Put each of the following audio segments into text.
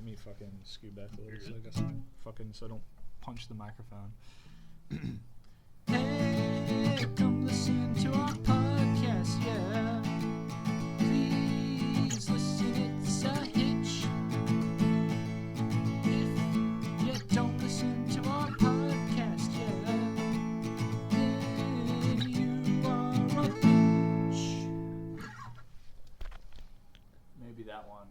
Let me fucking scoot back a little so I don't punch the microphone. Hey, come listen to our podcast, yeah. Please listen, it's a hitch. If you don't listen to our podcast, yeah, then you are a bitch. Maybe that one.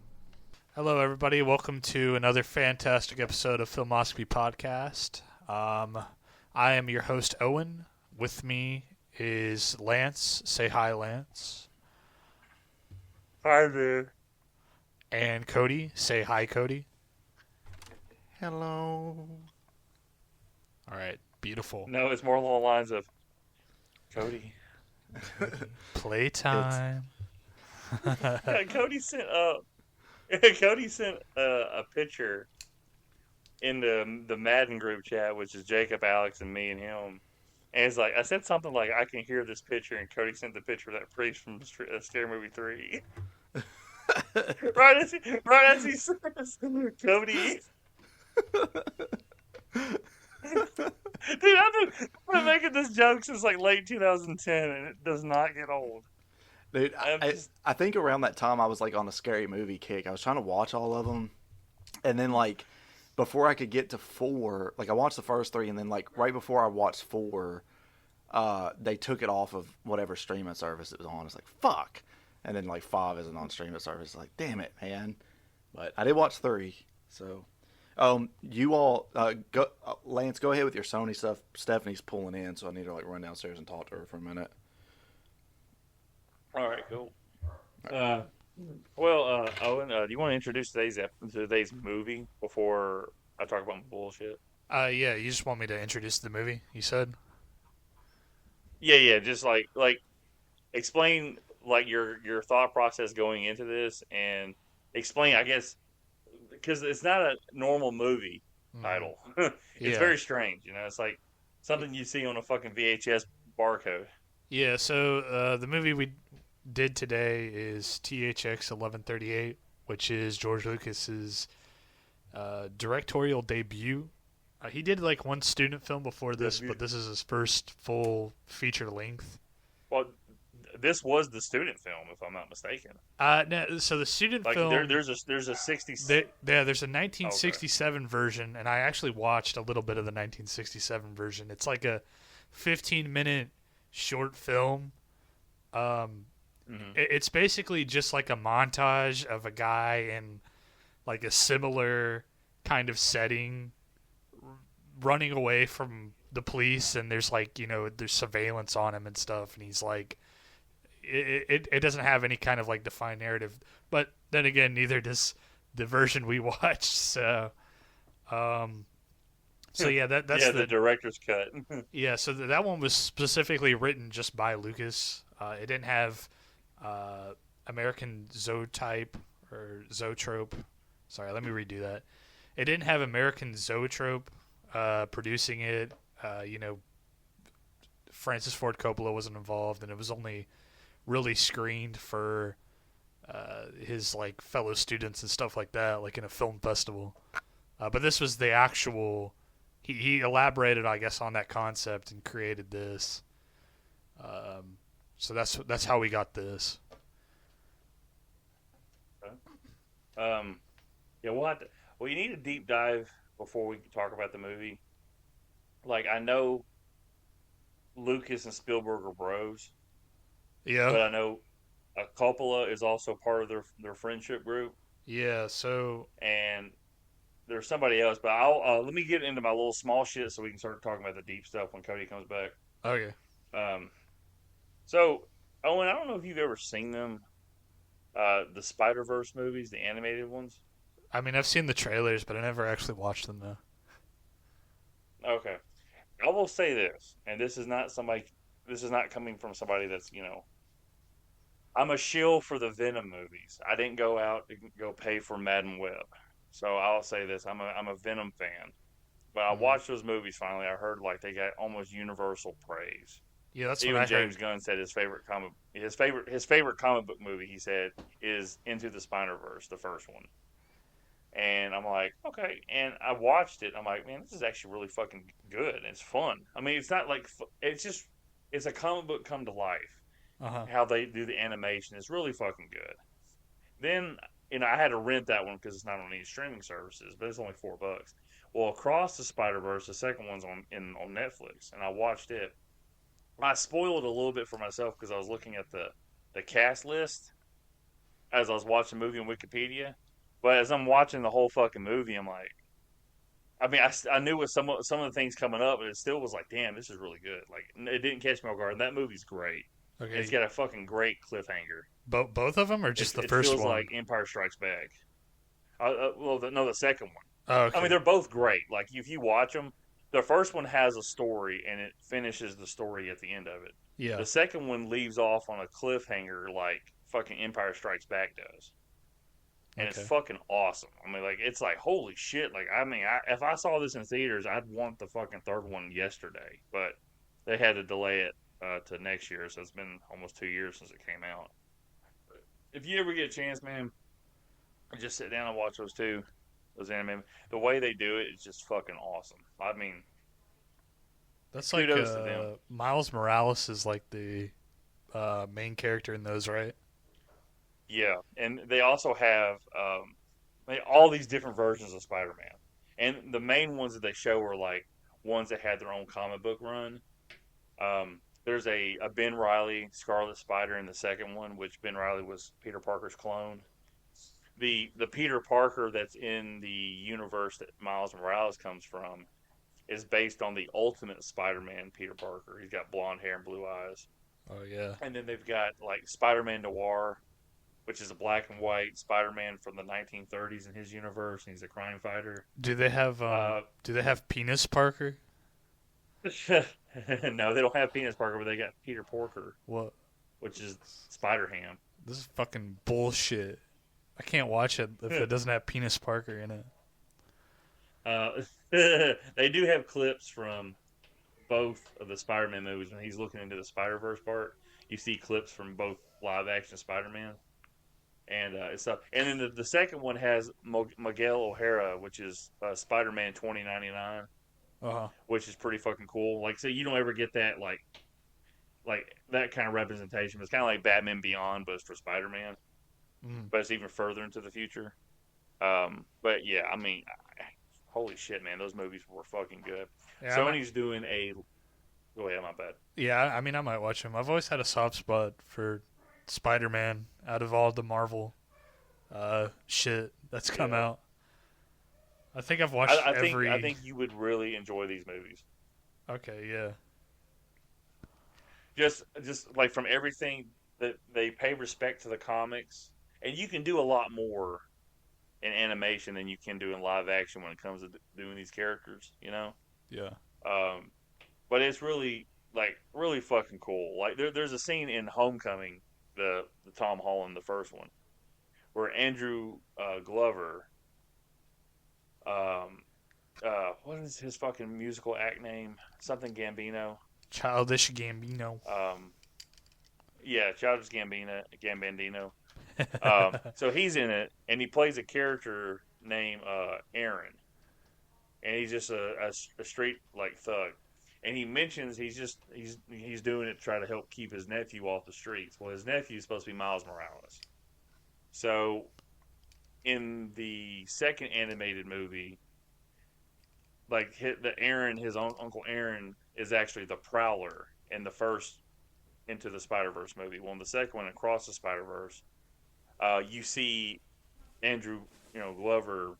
Hello, everybody. Welcome to another fantastic episode of Filmoscopy Podcast. I am your host, Owen. With me is Lance. Say hi, Lance. Hi there. And Cody. Say hi, Cody. Hello. All right. Beautiful. No, it's more along the lines of Cody. Playtime. Yeah, Cody sent a picture in the Madden group chat, which is Jacob, Alex, and me and him. And it's like I said something like, "I can hear this picture," and Cody sent the picture of that priest from Scary Movie 3. right as he says, Cody. Dude, I've been making this joke since like late 2010, and it does not get old. Dude, I think around that time I was like on a Scary Movie kick. I was trying to watch all of them, and then like before I could get to 4, like I watched the first 3, and then like right before I watched 4, they took it off of whatever streaming service it was on. It's like fuck, and then like 5 isn't on streaming service. It's like damn it, man. But I did watch 3, so you all go. Lance, go ahead with your Sony stuff. Stephanie's pulling in, so I need to like run downstairs and talk to her for a minute. All right, cool. Owen, do you want to introduce today's movie before I talk about my bullshit? Yeah, you just want me to introduce the movie, you said? Yeah, just like explain like your thought process going into this, and explain, I guess, because it's not a normal movie title. It's very strange, you know. It's like something you see on a fucking VHS barcode. Yeah, so the movie we did today is THX 1138, which is George Lucas's directorial debut. He did like one student film before this, but this is his first full feature length. Well, this was the student film, if I'm not mistaken. No, so the student film there's a 60. There's a 1967 version, and I actually watched a little bit of the 1967 version. It's like a 15-minute short film. It's basically just like a montage of a guy in like a similar kind of setting running away from the police, and there's like, you know, there's surveillance on him and stuff, and he's like it doesn't have any kind of like defined narrative, but then again neither does the version we watched, so yeah, that's the director's cut. Yeah, so that one was specifically written just by Lucas. It didn't have American Zootype or Zootrope. Sorry, let me redo that. It didn't have American Zootrope producing it. You know, Francis Ford Coppola wasn't involved, and it was only really screened for his like fellow students and stuff like that, like in a film festival. But this was the actual. He elaborated, I guess, on that concept and created this. So that's how we got this. Yeah, you need a deep dive before we talk about the movie. Like, I know Lucas and Spielberg are bros. Yeah. But I know Coppola is also part of their friendship group. Yeah, so... And there's somebody else, but I'll let me get into my little small shit so we can start talking about the deep stuff when Cody comes back. Okay. So, Owen, I don't know if you've ever seen them, the Spider-Verse movies, the animated ones. I mean, I've seen the trailers, but I never actually watched them, though. Okay. I will say this, and this is not coming from somebody that's, you know, I'm a shill for the Venom movies. I didn't go out and go pay for Madden Web. So I'll say this, I'm a Venom fan. But I watched those movies finally. I heard like they got almost universal praise. Yeah, that's Even what I James heard. Gunn said his favorite comic book movie, he said, is Into the Spider-Verse, the first one. And I'm like, okay. And I watched it. I'm like, man, this is actually really fucking good. It's fun. I mean, it's not like it's just it's a comic book come to life. Uh-huh. How they do the animation is really fucking good. Then I had to rent that one because it's not on any streaming services, but it's only $4. Well, Across the Spider Verse, the second one's on Netflix, and I watched it. I spoiled a little bit for myself because I was looking at the cast list as I was watching the movie on Wikipedia. But as I'm watching the whole fucking movie, I'm like, I mean, I knew what some of the things coming up, but it still was like, damn, this is really good. Like, it didn't catch me off guard. That movie's great. Okay. It's got a fucking great cliffhanger. Both of them, or just the it first feels one? like Empire Strikes Back. The second one. Oh, okay. I mean, they're both great. Like, if you watch them, the first one has a story, and it finishes the story at the end of it. Yeah. The second one leaves off on a cliffhanger like fucking Empire Strikes Back does. And it's fucking awesome. I mean, like, it's like, holy shit. Like, I mean, if I saw this in theaters, I'd want the fucking third one yesterday. But they had to delay it to next year, so it's been almost 2 years since it came out. But if you ever get a chance, man, just sit down and watch those two. Those anime. The way they do it is just fucking awesome. I mean, that's like kudos to them. Miles Morales is like the main character in those, right? Yeah, and they also have all these different versions of Spider-Man, and the main ones that they show are like ones that had their own comic book run. There's a Ben Reilly Scarlet Spider in the second one, which Ben Reilly was Peter Parker's clone. The Peter Parker that's in the universe that Miles Morales comes from is based on the Ultimate Spider-Man Peter Parker. He's got blonde hair and blue eyes. Oh yeah. And then they've got like Spider-Man Noir, which is a black and white Spider-Man from the 1930s in his universe, and he's a crime fighter. Do they have Penis Parker? No, they don't have Penis Parker, but they got Peter Porker. What? Which is Spider-Ham. This is fucking bullshit. I can't watch it if it doesn't have Penis Parker in it. They do have clips from both of the Spider-Man movies. When he's looking into the Spider-Verse part, you see clips from both live-action Spider-Man. And it's up. And then the second one has Miguel O'Hara, which is Spider-Man 2099, which is pretty fucking cool. Like, so you don't ever get that like that kind of representation. It's kind of like Batman Beyond, but it's for Spider-Man. But it's even further into the future. But yeah, I mean, holy shit, man, those movies were fucking good. Yeah, Sony's doing a. Go ahead, my bad. Yeah, I mean, I might watch them. I've always had a soft spot for Spider-Man out of all the Marvel shit that's come out. I think I've watched every. I think you would really enjoy these movies. Okay, yeah. Just like from everything that they pay respect to the comics, and you can do a lot more in animation than you can do in live action when it comes to doing these characters. You know. Yeah. But it's really really fucking cool. Like there's a scene in Homecoming, the Tom Holland, the first one, where Andrew Glover, what is his fucking musical act name? Something Gambino. Childish Gambino. Yeah, Childish Gambino. So he's in it, and he plays a character named Aaron, and he's just a street like thug. And he mentions he's doing it to try to help keep his nephew off the streets. Well, his nephew is supposed to be Miles Morales. So, in the second animated movie, like his own Uncle Aaron is actually the Prowler in the first Into the Spider-Verse movie. Well, in the second one, Across the Spider-Verse, you see Andrew, Glover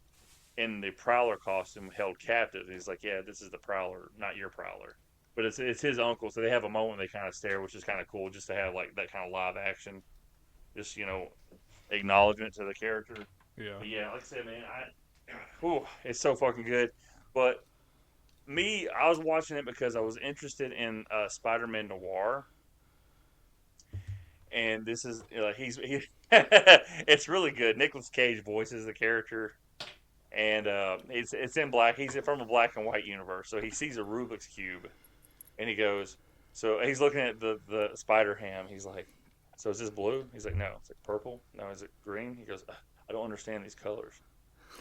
in the Prowler costume held captive. And he's like, yeah, this is the Prowler, not your Prowler. But it's his uncle, so they have a moment they kind of stare, which is kind of cool, just to have like that kind of live action, just acknowledgement to the character. Yeah. But yeah, like I said, man, it's so fucking good. But I was watching it because I was interested in Spider-Man Noir, and this is it's really good. Nicolas Cage voices the character. And it's in black. He's from a black and white universe, so he sees a Rubik's Cube, and he goes, so he's looking at the Spider-Ham. He's like, so is this blue? He's like, no. It's like purple. No, is it green? He goes, I don't understand these colors.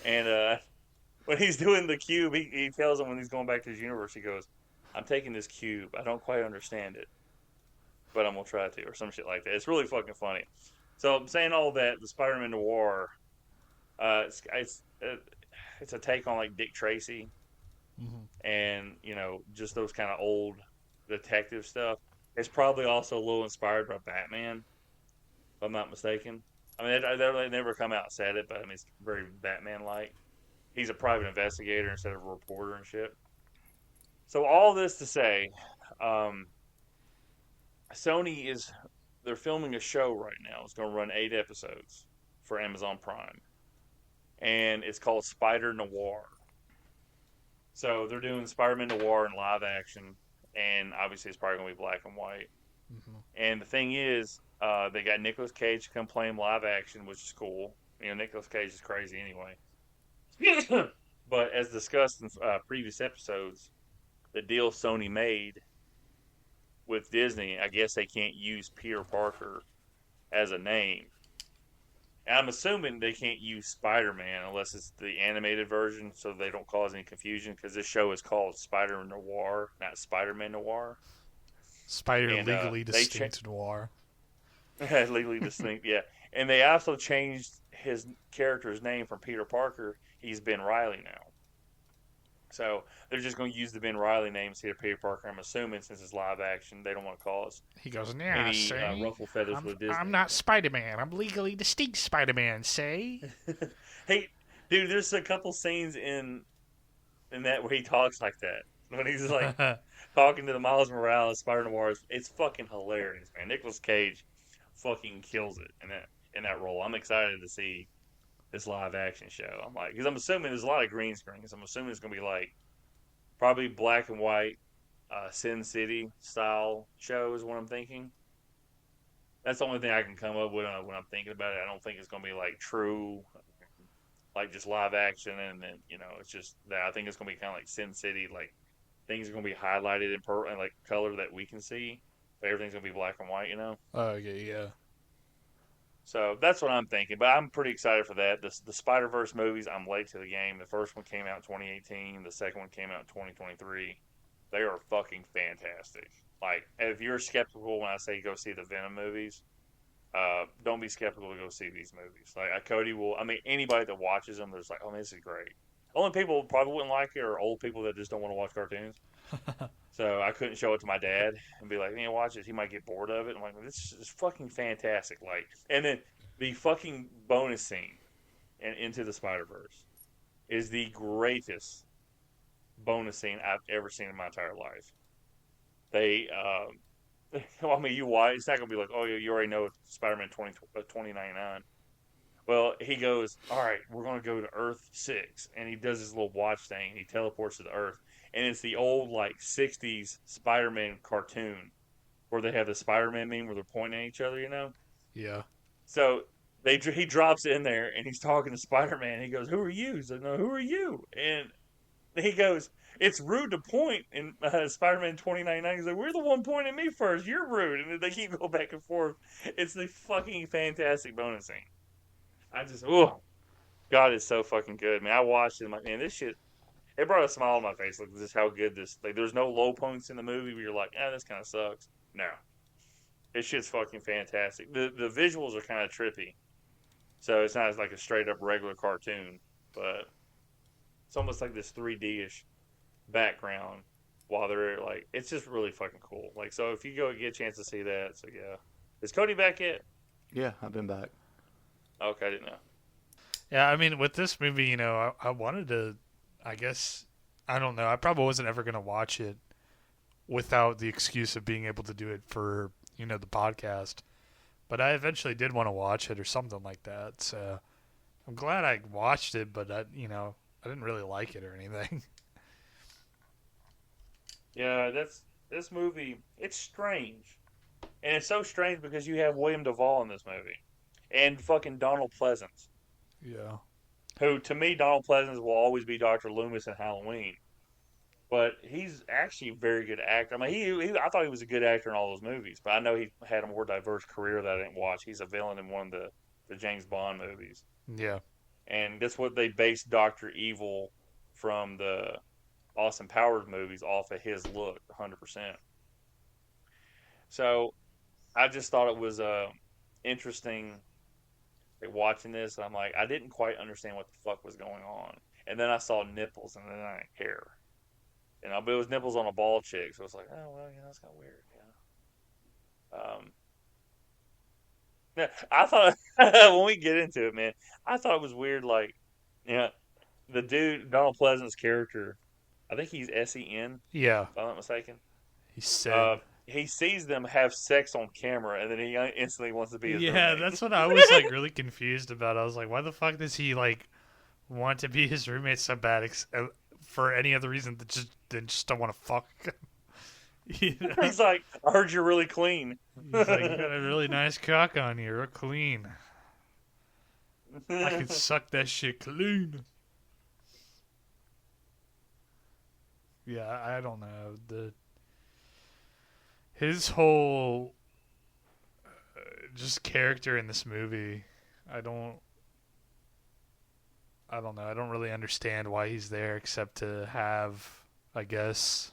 And when he's doing the cube, he tells him when he's going back to his universe, he goes, "I'm taking this cube. I don't quite understand it, but I'm gonna try to," or some shit like that. It's really fucking funny. So I'm saying all that, the Spider-Man Noir, it's a take on like Dick Tracy and just those kind of old detective stuff. It's probably also a little inspired by Batman, if I'm not mistaken. I mean, they never come out and said it, but I mean, it's very Batman-like. He's a private investigator instead of a reporter and shit. So all this to say, um, they're filming a show right now. It's going to run 8 episodes for Amazon Prime, and it's called Spider Noir. So they're doing Spider-Man Noir in live action, and obviously it's probably going to be black and white. And the thing is, they got Nicolas Cage to come play him live action, which is cool. Nicolas Cage is crazy anyway. But as discussed in previous episodes, the deal Sony made with Disney, I guess they can't use Peter Parker as a name. And I'm assuming they can't use Spider-Man unless it's the animated version, so they don't cause any confusion, because this show is called Spider Noir, not Spider-Man Noir. Legally distinct noir. Legally distinct, yeah. And they also changed his character's name from Peter Parker. He's Ben Reilly now. So they're just going to use the Ben Reilly name instead of Peter Parker. I'm assuming since it's live action, they don't want to cause He goes, any ruffle feathers with Disney. I'm not Spider-Man. I'm legally distinct Spider-Man, say? Hey, dude, there's a couple scenes in that where he talks like that. When he's like talking to the Miles Morales Spider Noir, it's fucking hilarious, man. Nicolas Cage fucking kills it in that role. I'm excited to see this live action show. Because I'm assuming there's a lot of green screens. I'm assuming it's gonna be like probably black and white, Sin City style show is what I'm thinking. That's the only thing I can come up with when I'm thinking about it. I don't think it's gonna be like true, like just live action, and then it's just that. I think it's gonna be kind of like Sin City, like things are gonna be highlighted in like color that we can see, but everything's gonna be black and white. Okay, yeah. So that's what I'm thinking, but I'm pretty excited for that. The Spider-Verse movies, I'm late to the game. The first one came out in 2018. The second one came out in 2023. They are fucking fantastic. Like, if you're skeptical when I say go see the Venom movies, don't be skeptical to go see these movies. Like, Cody will, anybody that watches them, there's like, oh, man, this is great. Only people who probably wouldn't like it are old people that just don't want to watch cartoons. So I couldn't show it to my dad and be like, man, watch it. He might get bored of it. I'm like, this is fucking fantastic. Like, and then the fucking bonus scene in Into the Spider-Verse is the greatest bonus scene I've ever seen in my entire life. They, you watch, it's not going to be like, oh, you already know Spider-Man 2099. Well, he goes, all right, we're going to go to Earth 6. And he does this little watch thing. And he teleports to the Earth. And it's the old, 60s Spider-Man cartoon where they have the Spider-Man meme where they're pointing at each other, Yeah. So he drops in there, and he's talking to Spider-Man. He goes, who are you? He's like, no, who are you? And he goes, it's rude to point in Spider-Man 2099. He's like, we're the one pointing at me first. You're rude. And they keep going back and forth. It's the fucking fantastic bonus scene. God, it's so fucking good. Man, I watched it. I'm like, man, this shit, it brought a smile on my face. Like, this is how good this, there's no low points in the movie where you're like, this kind of sucks. No. This shit's fucking fantastic. The visuals are kind of trippy. So it's not like a straight up regular cartoon, but it's almost like this 3D-ish background while they're it's just really fucking cool. So if you go get a chance to see that, so yeah. Is Cody back yet? Yeah, I've been back. Okay, I didn't know. Yeah, with this movie, I wanted to, I guess, I don't know. I probably wasn't ever going to watch it without the excuse of being able to do it for, the podcast. But I eventually did want to watch it or something like that. So I'm glad I watched it, but I didn't really like it or anything. Yeah, this movie, it's strange. And it's so strange because you have William Duvall in this movie. And fucking Donald Pleasance. Yeah. Who, to me, Donald Pleasance will always be Dr. Loomis in Halloween. But he's actually a very good actor. I thought he was a good actor in all those movies. But I know he had a more diverse career that I didn't watch. He's a villain in one of the James Bond movies. Yeah. and that's what they based Doctor Evil from the Austin Powers movies off of his look, 100%. So I just thought it was interesting, like, watching this. I'm like, I didn't quite understand what the fuck was going on, and then I saw nipples, and then I didn't care. But it was nipples on a ball chick, so it's like, oh well, that's kind of weird. Yeah, I thought when we get into it, man, I thought it was weird. Like, the dude Donald Pleasant's character, I think he's Sen, Yeah, if I'm not mistaken. he said. He sees them have sex on camera, and then he instantly wants to be his Yeah, roommate. that's what I was like really confused about. I was like, why the fuck does he like want to be his roommate so bad for any other reason than just don't want to fuck? You know? He's like, I heard you're really clean. He's like, you got a really nice cock on you. Real clean. I can suck that shit clean. Yeah, I don't know. His whole just character in this movie, I don't know. I don't really understand why he's there except to have, I guess,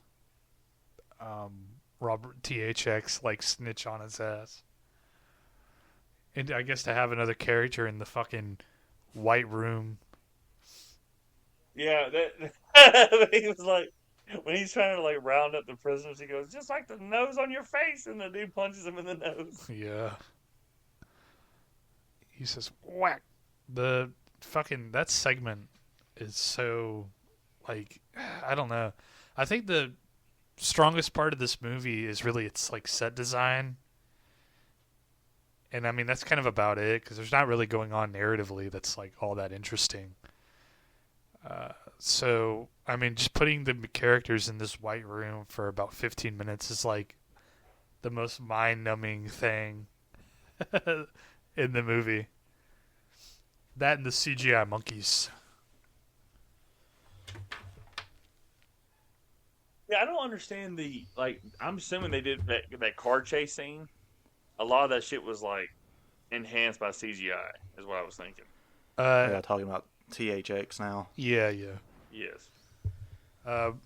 Robert THX like snitch on his ass. And I guess to have another character in the fucking white room. Yeah, that he was like, when he's trying to like round up the prisoners, he goes, just like the nose on your face, and the dude punches him in the nose. Yeah. He says, whack. The fucking, that segment is so, like, I don't know. I think the strongest part of this movie is really its, like, set design. And, I mean, that's kind of about it, because there's not really going on narratively that's, like, all that interesting. So, I mean, just putting the characters in this white room for about 15 minutes is, like, the most mind-numbing thing in the movie. That and the CGI monkeys. Yeah, I don't understand I'm assuming they did that car chase scene. A lot of that shit was, like, enhanced by CGI, is what I was thinking. Yeah, talking about THX now. Yeah. Yes.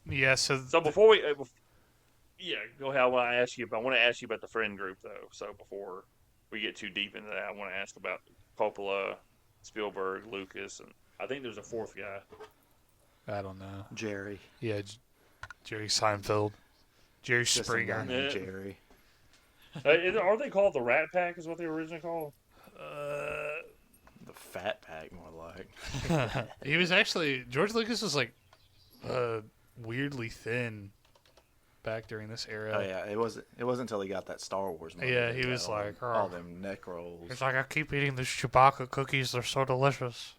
Yeah, so Before we... go ahead. I want to ask you about the friend group, though. So before we get too deep into that, I want to ask about Coppola, Spielberg, Lucas, and I think there's a fourth guy. I don't know. Jerry. Yeah, Jerry Seinfeld. Jerry Just some Springer. guy named Jerry. Are they called the Rat Pack, is what they were originally called? The Fat Pack, more like. He was actually... George Lucas was, like, weirdly thin back during this era. Oh yeah, it wasn't until he got that Star Wars movie. Yeah, he that was like, all them neck rolls. He's like, I keep eating these Chewbacca cookies. They're so delicious.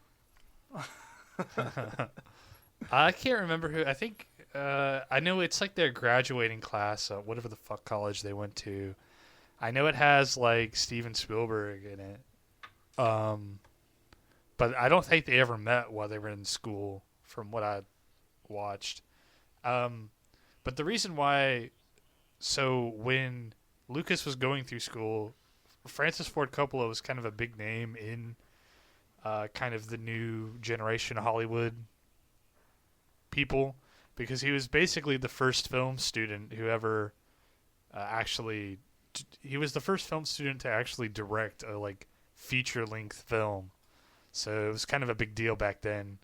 I can't remember who. I think I know it's like their graduating class, whatever the fuck college they went to. I know it has like Steven Spielberg in it. But I don't think they ever met while they were in school, from what I watched. But the reason why, so when Lucas was going through school, Francis Ford Coppola was kind of a big name in kind of the new generation Hollywood people, because he was basically the first film student who ever he was the first film student to actually direct a like feature-length film. So it was kind of a big deal back then.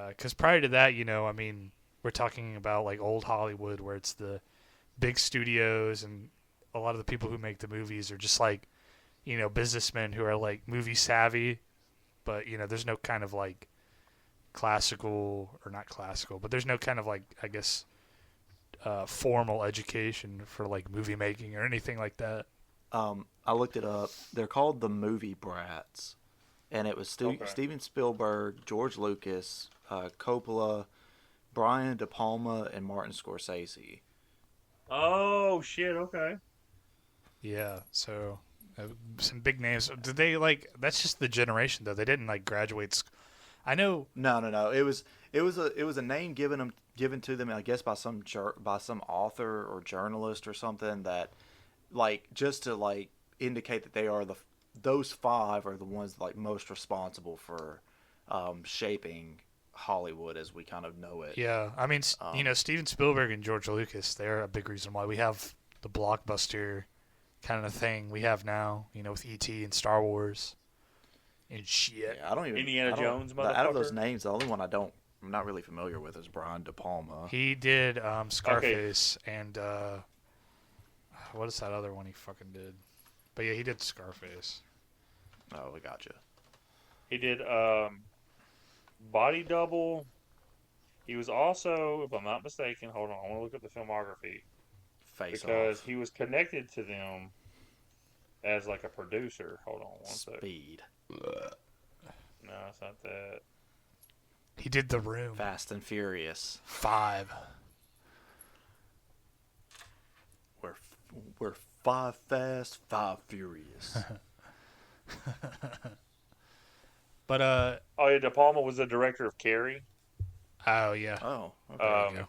Because prior to that, I mean, we're talking about like old Hollywood, where it's the big studios, and a lot of the people who make the movies are just like, businessmen who are like movie savvy, but there's no kind of like not classical, but there's no kind of like, I guess, formal education for like movie making or anything like that. I looked it up. They're called the Movie Brats, and it was Steven Spielberg, George Lucas, Coppola, Brian De Palma, and Martin Scorsese. Oh shit! Okay. Yeah, so some big names. Did they like? That's just the generation though. They didn't like graduate. I know. No. It was a name given to them, I guess, by some author or journalist or something, that like just to like indicate that they are those five are the ones like most responsible for shaping Hollywood as we kind of know it. Yeah, I mean, Steven Spielberg and George Lucas, they're a big reason why we have the blockbuster kind of thing we have now, with E.T. and Star Wars and shit. Yeah, I don't even Indiana Jones, motherfucker. Out of those names, the only one I'm not really familiar with is Brian De Palma. He did Scarface and what is that other one he fucking did? But yeah, he did Scarface. Oh, I gotcha. He did Body Double. He was also, if I'm not mistaken, hold on, I want to look up the filmography. Because he was connected to them as like a producer. Hold on one second. Speed. No, it's not that. He did The Room. Fast and Furious. 5. We're 5 fast, 5 furious. But oh yeah, De Palma was the director of Carrie. Oh yeah. Oh, okay.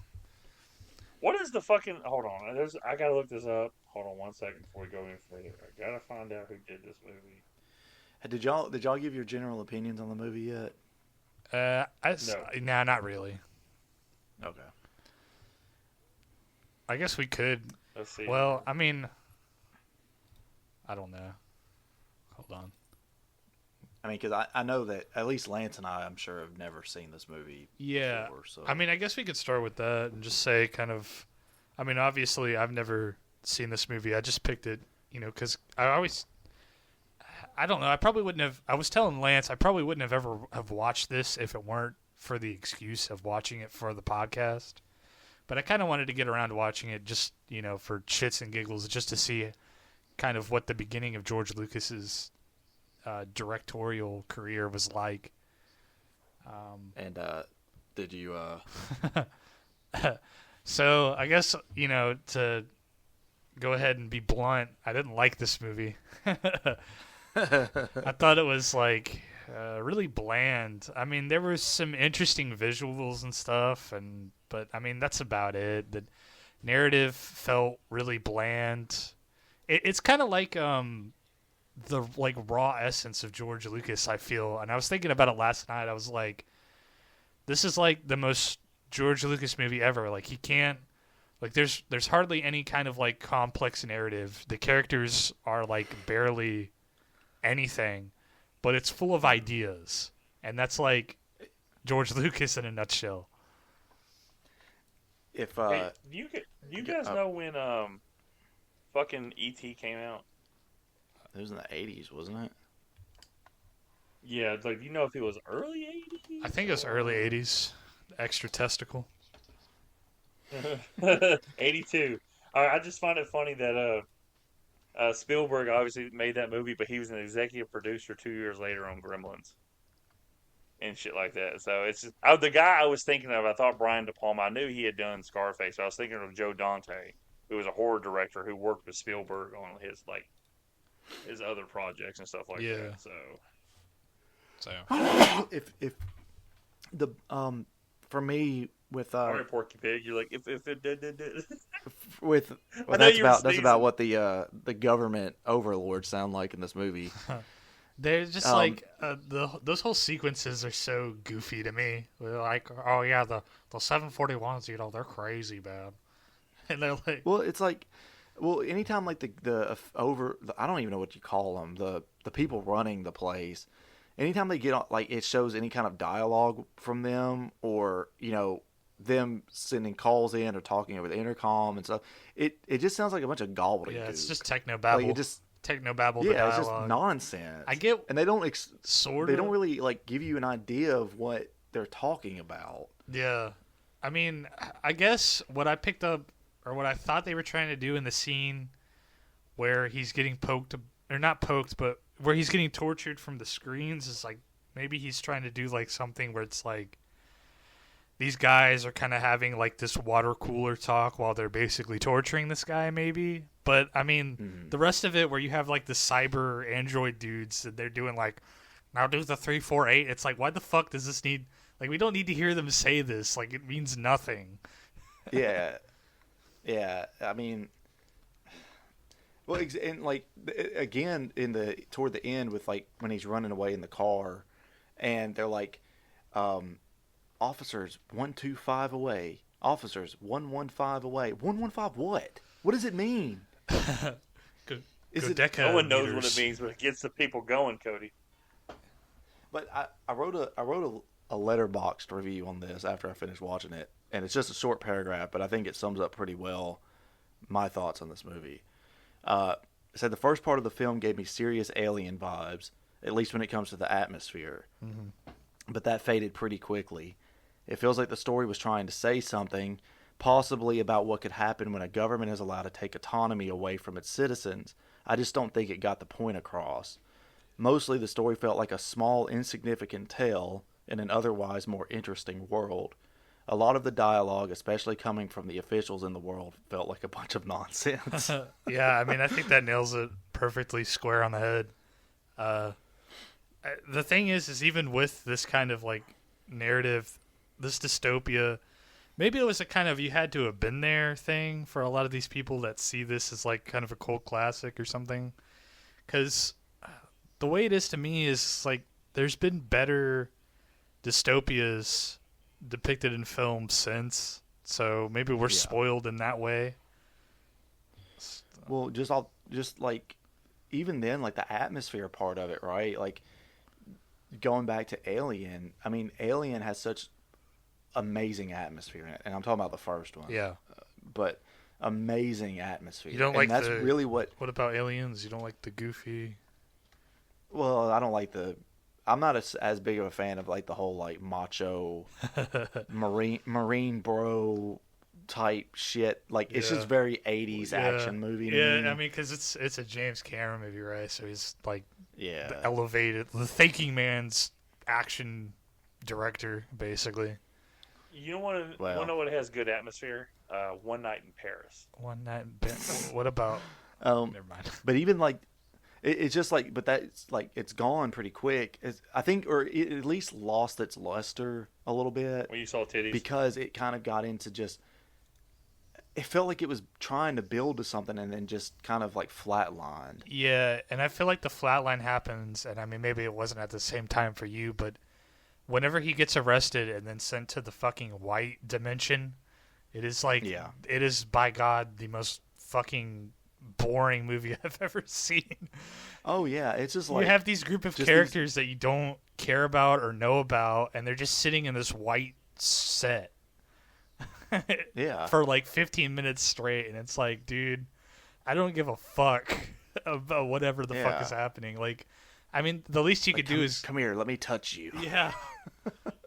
What is the fucking? Hold on, I gotta look this up. Hold on one second before we go any further. I gotta find out who did this movie. Did y'all give your general opinions on the movie yet? No, not really. Okay. I guess we could. Let's see. Well, I mean, I don't know. Hold on. I mean, because I know that at least Lance and I'm sure, have never seen this movie before. So. I mean, I guess we could start with that and just say kind of... I mean, obviously, I've never seen this movie. I just picked it, because I don't know. I probably wouldn't have... I was telling Lance I probably wouldn't have ever have watched this if it weren't for the excuse of watching it for the podcast. But I kind of wanted to get around to watching it just, for shits and giggles, just to see kind of what the beginning of George Lucas's directorial career was like. And did you? So I guess to go ahead and be blunt, I didn't like this movie. I thought it was like really bland. I mean, there was some interesting visuals and stuff, but I mean that's about it. The narrative felt really bland. It's kind of like the raw essence of George Lucas, I feel. And I was thinking about it last night. I was like, this is like the most George Lucas movie ever. Like he can't, like there's hardly any kind of like complex narrative. The characters are like barely anything, but it's full of ideas. And that's like George Lucas in a nutshell. If hey, you guys know when fucking E.T. came out? It was in the 80s, wasn't it? Yeah, like, if it was early 80s? I think it was early 80s. Extra testicle. 82. I just find it funny that Spielberg obviously made that movie, but he was an executive producer 2 years later on Gremlins and shit like that. So it's just, the guy I was thinking of, I thought Brian De Palma. I knew he had done Scarface. So I was thinking of Joe Dante, who was a horror director who worked with Spielberg on his other projects and stuff like that. So if the for me with all right, Porky Pig, you're like if it did. With well, that's about what the government overlords sound like in this movie. They're just those whole sequences are so goofy to me. They're like, oh yeah, the 741s, they're crazy, man. And they're like, well, it's like, anytime like I don't even know what you call them, the people running the place, anytime they get on, like it shows any kind of dialogue from them or them sending calls in or talking over the intercom and stuff, it just sounds like a bunch of gobbledygook. Yeah, it's just technobabble. Like technobabble. Yeah, it's just nonsense. I get, and they don't they don't really like give you an idea of what they're talking about. Yeah, I mean, I guess what I picked up or what I thought they were trying to do in the scene where he's getting poked, or not poked, but where he's getting tortured from the screens is like maybe he's trying to do like something where it's like these guys are kind of having like this water cooler talk while they're basically torturing this guy maybe. But I mean, the rest of it where you have like the cyber android dudes and they're doing like, now do the 348. It's like, why the fuck does this need, like, we don't need to hear them say this. Like, it means nothing. Yeah. Yeah. I mean, well, and like again toward the end with like when he's running away in the car and they're like, officers 125 away. Officers 115 away. 115 what? What does it mean? Is it Deca No one knows meters. what it means, but it gets the people going, Cody. But I wrote a letterboxed review on this after I finished watching it, and it's just a short paragraph, but I think it sums up pretty well my thoughts on this movie. It said the first part of the film gave me serious alien vibes, at least when it comes to the atmosphere. Mm-hmm. But that faded pretty quickly. It feels like the story was trying to say something, possibly about what could happen when a government is allowed to take autonomy away from its citizens. I just don't think it got the point across. Mostly the story felt like a small, insignificant tale in an otherwise more interesting world. A lot of the dialogue, especially coming from the officials in the world, felt like a bunch of nonsense. Yeah, I mean, I think that nails it perfectly square on the head. The thing is even with this kind of like narrative, this dystopia, maybe it was a kind of you had to have been there thing for a lot of these people that see this as like kind of a cult classic or something. Because the way it is to me is like there's been better dystopias depicted in film since, so maybe we're spoiled in that way. Well, just like even then, like the atmosphere part of it, right? Like going back to Alien, I mean, Alien has such amazing atmosphere in it, and I'm talking about the first one. Yeah, but amazing atmosphere. You don't and like that's the, really what. What about Aliens? You don't like the goofy? Well, I don't like the. I'm not as big of a fan of like the whole like macho marine bro type shit. Like it's just very 80s action movie. Yeah, I mean, because it's a James Cameron movie, right? So he's like the elevated, the thinking man's action director, basically. You want to know what has good atmosphere? One Night in Paris. One Night in What about? Never mind. But even like. It's just like, but that's like it's gone pretty quick. I think, or it at least lost its luster a little bit. When you saw titties, because it kind of got into just. It felt like it was trying to build to something and then just kind of like flatlined. Yeah, and I feel like the flatline happens, and I mean maybe it wasn't at the same time for you, but whenever he gets arrested and then sent to the fucking white dimension, it is like it is by God the most fucking boring movie I've ever seen. Oh yeah, it's just like you have these group of characters that you don't care about or know about, and they're just sitting in this white set for like 15 minutes straight, and it's like, dude, I don't give a fuck about whatever the fuck is happening. Like, I mean, the least you could do is come here, let me touch you. Yeah.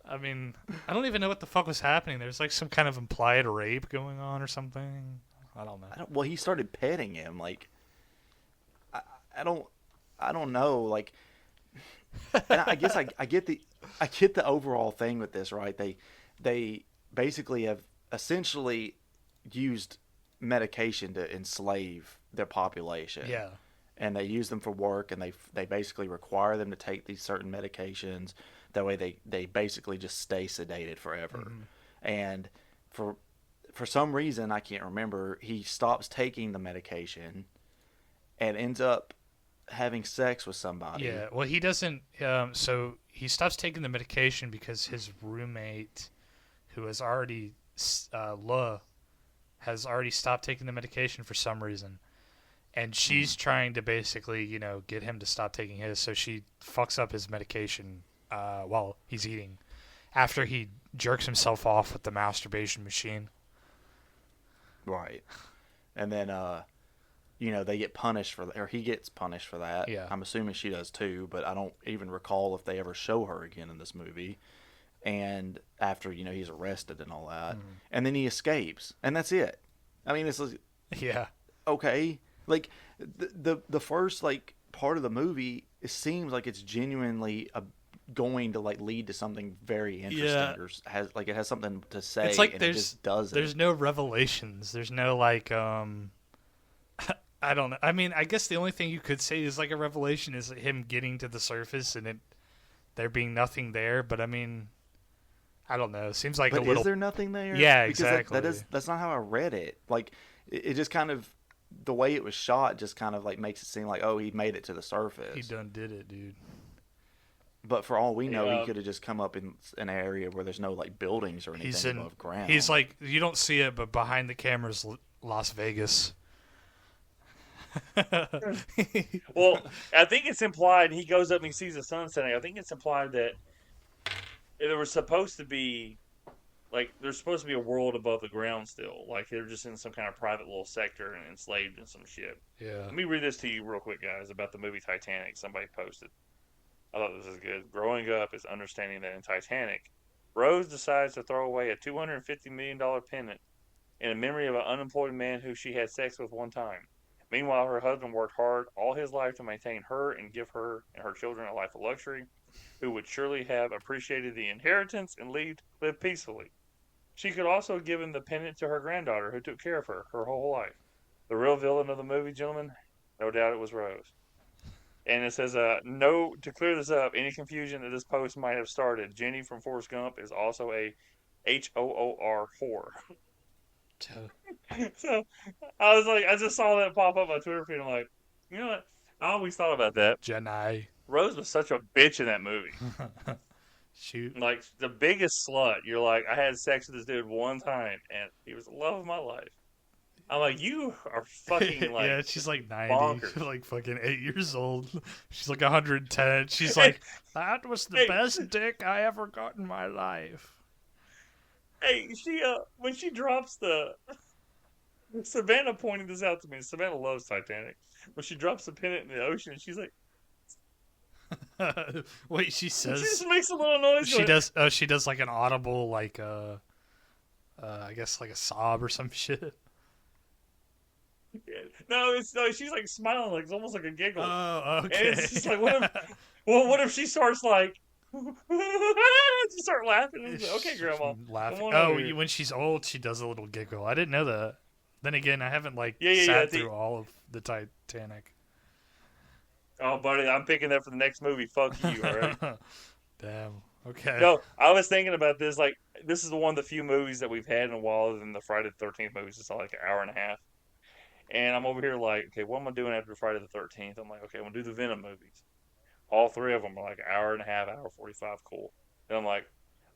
I mean, I don't even know what the fuck was happening. There's like some kind of implied rape going on or something. I don't know. Well, he started petting him. Like, I don't know. Like, and I guess I get the overall thing with this, right? They basically have essentially used medication to enslave their population. Yeah. And they use them for work, and they basically require them to take these certain medications. That way, they basically just stay sedated forever. Mm-hmm. And for some reason, I can't remember, he stops taking the medication and ends up having sex with somebody. Yeah, well, he doesn't. So he stops taking the medication because his roommate, who has already, has already stopped taking the medication for some reason. And she's trying to basically, get him to stop taking his. So she fucks up his medication while he's eating after he jerks himself off with the masturbation machine. Right. And then, they get punished for that, or he gets punished for that. Yeah. I'm assuming she does too, but I don't even recall if they ever show her again in this movie. And after, he's arrested and all that. And then he escapes. And that's it. I mean, it's like, yeah. Okay. Like, the first, like, part of the movie, it seems like it's genuinely going to like lead to something very interesting or it has something to say. It's like and it just doesn't. There's no revelations. There's no like I don't know. I mean, I guess the only thing you could say is like a revelation is him getting to the surface and there being nothing there. But I mean, I don't know. It seems like but a little. Is there nothing there? Yeah, because exactly. That's not how I read it. Like it just kind of the way it was shot just kind of like makes it seem like he made it to the surface. He done did it, dude. But for all we know, Yeah. he could have just come up in an area where there's no like buildings or anything He's in. above ground. He's like, you don't see it, but behind the camera's Las Vegas. Well, I think it's implied he goes up and he sees the sun setting. I think it's implied that there was supposed to be, like, there's supposed to be a world above the ground still. Like, they're just in some kind of private little sector and enslaved in some shit. Yeah. Let me read this to you real quick, guys, about the movie Titanic. Somebody posted. I thought this was good. Growing up is understanding that in Titanic, Rose decides to throw away a $250 million pennant in memory of an unemployed man who she had sex with one time. Meanwhile, her husband worked hard all his life to maintain her and give her and her children a life of luxury, who would surely have appreciated the inheritance and live peacefully. She could also have given the pendant to her granddaughter, who took care of her whole life. The real villain of the movie, gentlemen, no doubt it was Rose. And it says, no, to clear this up, any confusion that this post might have started, Jenny from Forrest Gump is also a HOOR whore. So I was like, I just saw that pop up on Twitter feed. I'm like, you know what? I always thought about that. Jenny. Rose was such a bitch in that movie. Shoot. Like, the biggest slut. You're like, I had sex with this dude one time, and he was the love of my life. I'm like, you are fucking, like, yeah, she's like 90, bonkers. like fucking 8 years old. She's like 110. She's like, that was the best dick I ever got in my life. Hey, she, when she drops the... Savannah pointed this out to me. Savannah loves Titanic. When she drops the pennant in the ocean, she's like... Wait, she says... She just makes a little noise. She does, she does like an audible, like, I guess like a sob or some shit. No, she's like smiling, like it's almost like a giggle. Oh, okay. And it's just like, what if she starts like, she start laughing? And like, okay, Grandma. Laughing. Oh, when she's old, she does a little giggle. I didn't know that. Then again, I haven't sat through all of the Titanic. Oh, buddy, I'm picking that for the next movie. Fuck you, all right? Damn. Okay. No, I was thinking about this. Like, this is one of the few movies that we've had in a while other than the Friday the 13th movies. It's like an hour and a half. And I'm over here like, okay, what am I doing after Friday the 13th? I'm like, okay, I'm going to do the Venom movies. All three of them are like an hour and a half, hour 45, cool. And I'm like,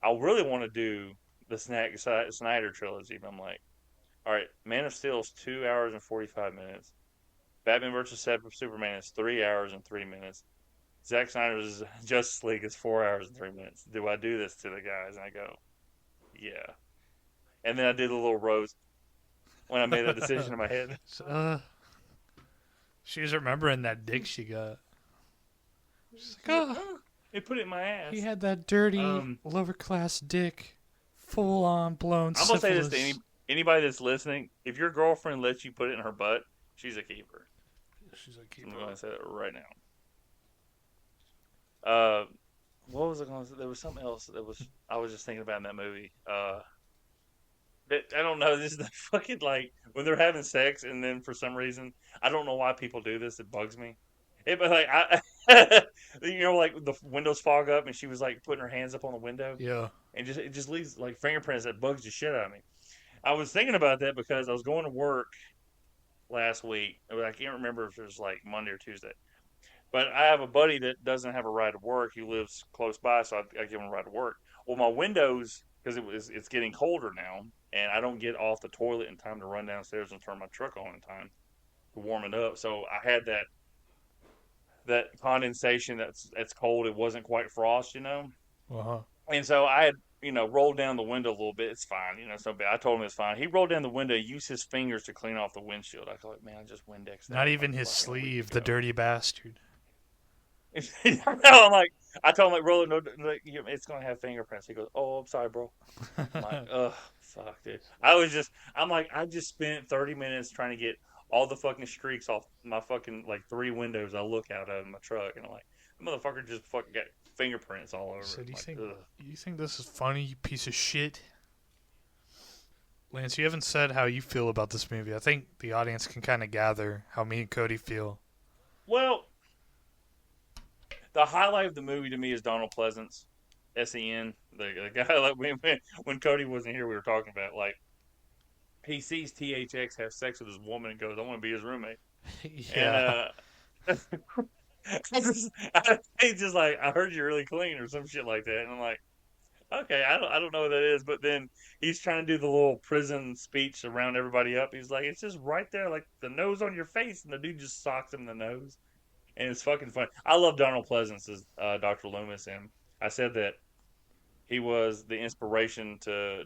I really want to do the Snyder trilogy. But I'm like, all right, Man of Steel is 2 hours and 45 minutes. Batman vs. Superman is 3 hours and 3 minutes. Zack Snyder's Justice League is 4 hours and 3 minutes. Do I do this to the guys? And I go, yeah. And then I did a little rose when I made that decision in my head. She was remembering that dick she got. She's like, oh, it put it in my ass. He had that dirty lower class dick, full on blown. I'm gonna say this to anybody that's listening: if your girlfriend lets you put it in her butt, she's a keeper. She's a keeper. I'm gonna say that right now. What was I gonna say? There was something else that I was just thinking about in that movie. I don't know. This is the fucking, like, when they're having sex and then for some reason, I don't know why people do this. It bugs me. But like, like the windows fog up and she was like putting her hands up on the window. Yeah. And it just leaves like fingerprints that bugs the shit out of me. I was thinking about that because I was going to work last week. I can't remember if it was like Monday or Tuesday. But I have a buddy that doesn't have a ride to work. He lives close by, so I give him a ride to work. Well, my windows, because it's getting colder now, and I don't get off the toilet in time to run downstairs and turn my truck on in time to warm it up. So I had that condensation that's cold. It wasn't quite frost, Uh-huh. And so I had, rolled down the window a little bit. It's fine, it's no bad. I told him it's fine. He rolled down the window, used his fingers to clean off the windshield. I thought, man, I just Windex that. Not even his sleeve, the dirty bastard. I'm like, I told him, like, roll it, no, it's going to have fingerprints. He goes, oh, I'm sorry, bro. I'm like, ugh, fuck, dude. I just spent 30 minutes trying to get all the fucking streaks off my fucking, like, 3 windows I look out of in my truck. And I'm like, the motherfucker just fucking got fingerprints all over So it. You think this is funny, you piece of shit? Lance, you haven't said how you feel about this movie. I think the audience can kind of gather how me and Cody feel. Well, the highlight of the movie to me is Donald Pleasance, S.E.N., the guy, like, when Cody wasn't here, we were talking about, like, he sees THX have sex with his woman and goes, I want to be his roommate. Yeah. And, He's just like, I heard you're really clean or some shit like that, and I'm like, okay, I don't know what that is, but then he's trying to do the little prison speech around everybody up. He's like, it's just right there, like the nose on your face, and the dude just socks him in the nose, and it's fucking fun. I love Donald Pleasance as Dr. Loomis, and I said that he was the inspiration to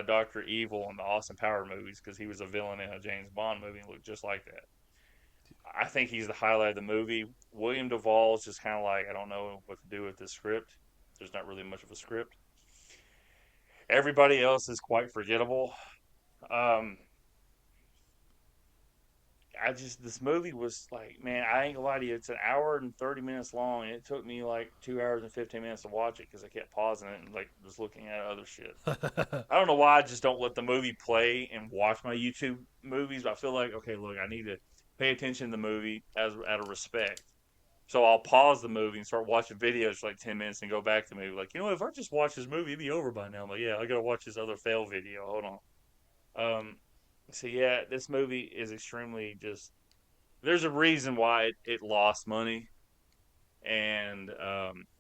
Doctor Evil in the Austin Power movies because he was a villain in a James Bond movie and looked just like that. I think he's the highlight of the movie. William Duvall is just kind of like, I don't know what to do with this script. There's not really much of a script. Everybody else is quite forgettable. Um, this movie was like, man, I ain't gonna lie to you. It's an hour and 30 minutes long, and it took me like 2 hours and 15 minutes to watch it because I kept pausing it and like was looking at other shit. I don't know why I just don't let the movie play and watch my YouTube movies. But I feel like, okay, look, I need to pay attention to the movie as out of respect. So I'll pause the movie and start watching videos for like 10 minutes and go back to the movie. Like, if I just watch this movie, it'd be over by now. I'm like, yeah, I gotta watch this other fail video. Hold on. So yeah, this movie is extremely just. There's a reason why it lost money, and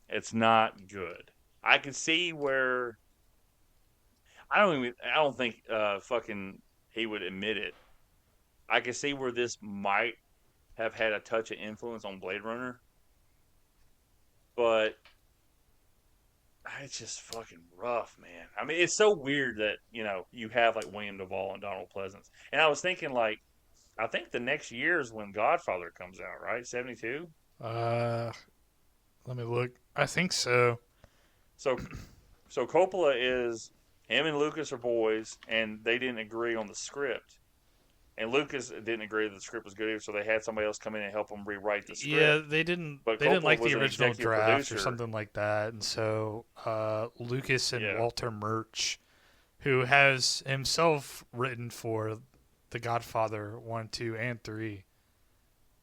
it's not good. I can see where. I don't think fucking he would admit it. I can see where this might have had a touch of influence on Blade Runner, but it's just fucking rough, man. I mean, it's so weird that you have like William Duvall and Donald Pleasance, and I was thinking like, I think the next year is when Godfather comes out, right? 72. Let me look. I think so. So Coppola is him and Lucas are boys, and they didn't agree on the script. And Lucas didn't agree that the script was good either, so they had somebody else come in and help them rewrite the script. Yeah, they didn't. But They didn't Coppola like was the an original executive draft producer. or something like that, and so Lucas and Yeah. Walter Murch, who has himself written for The Godfather 1, 2, and 3,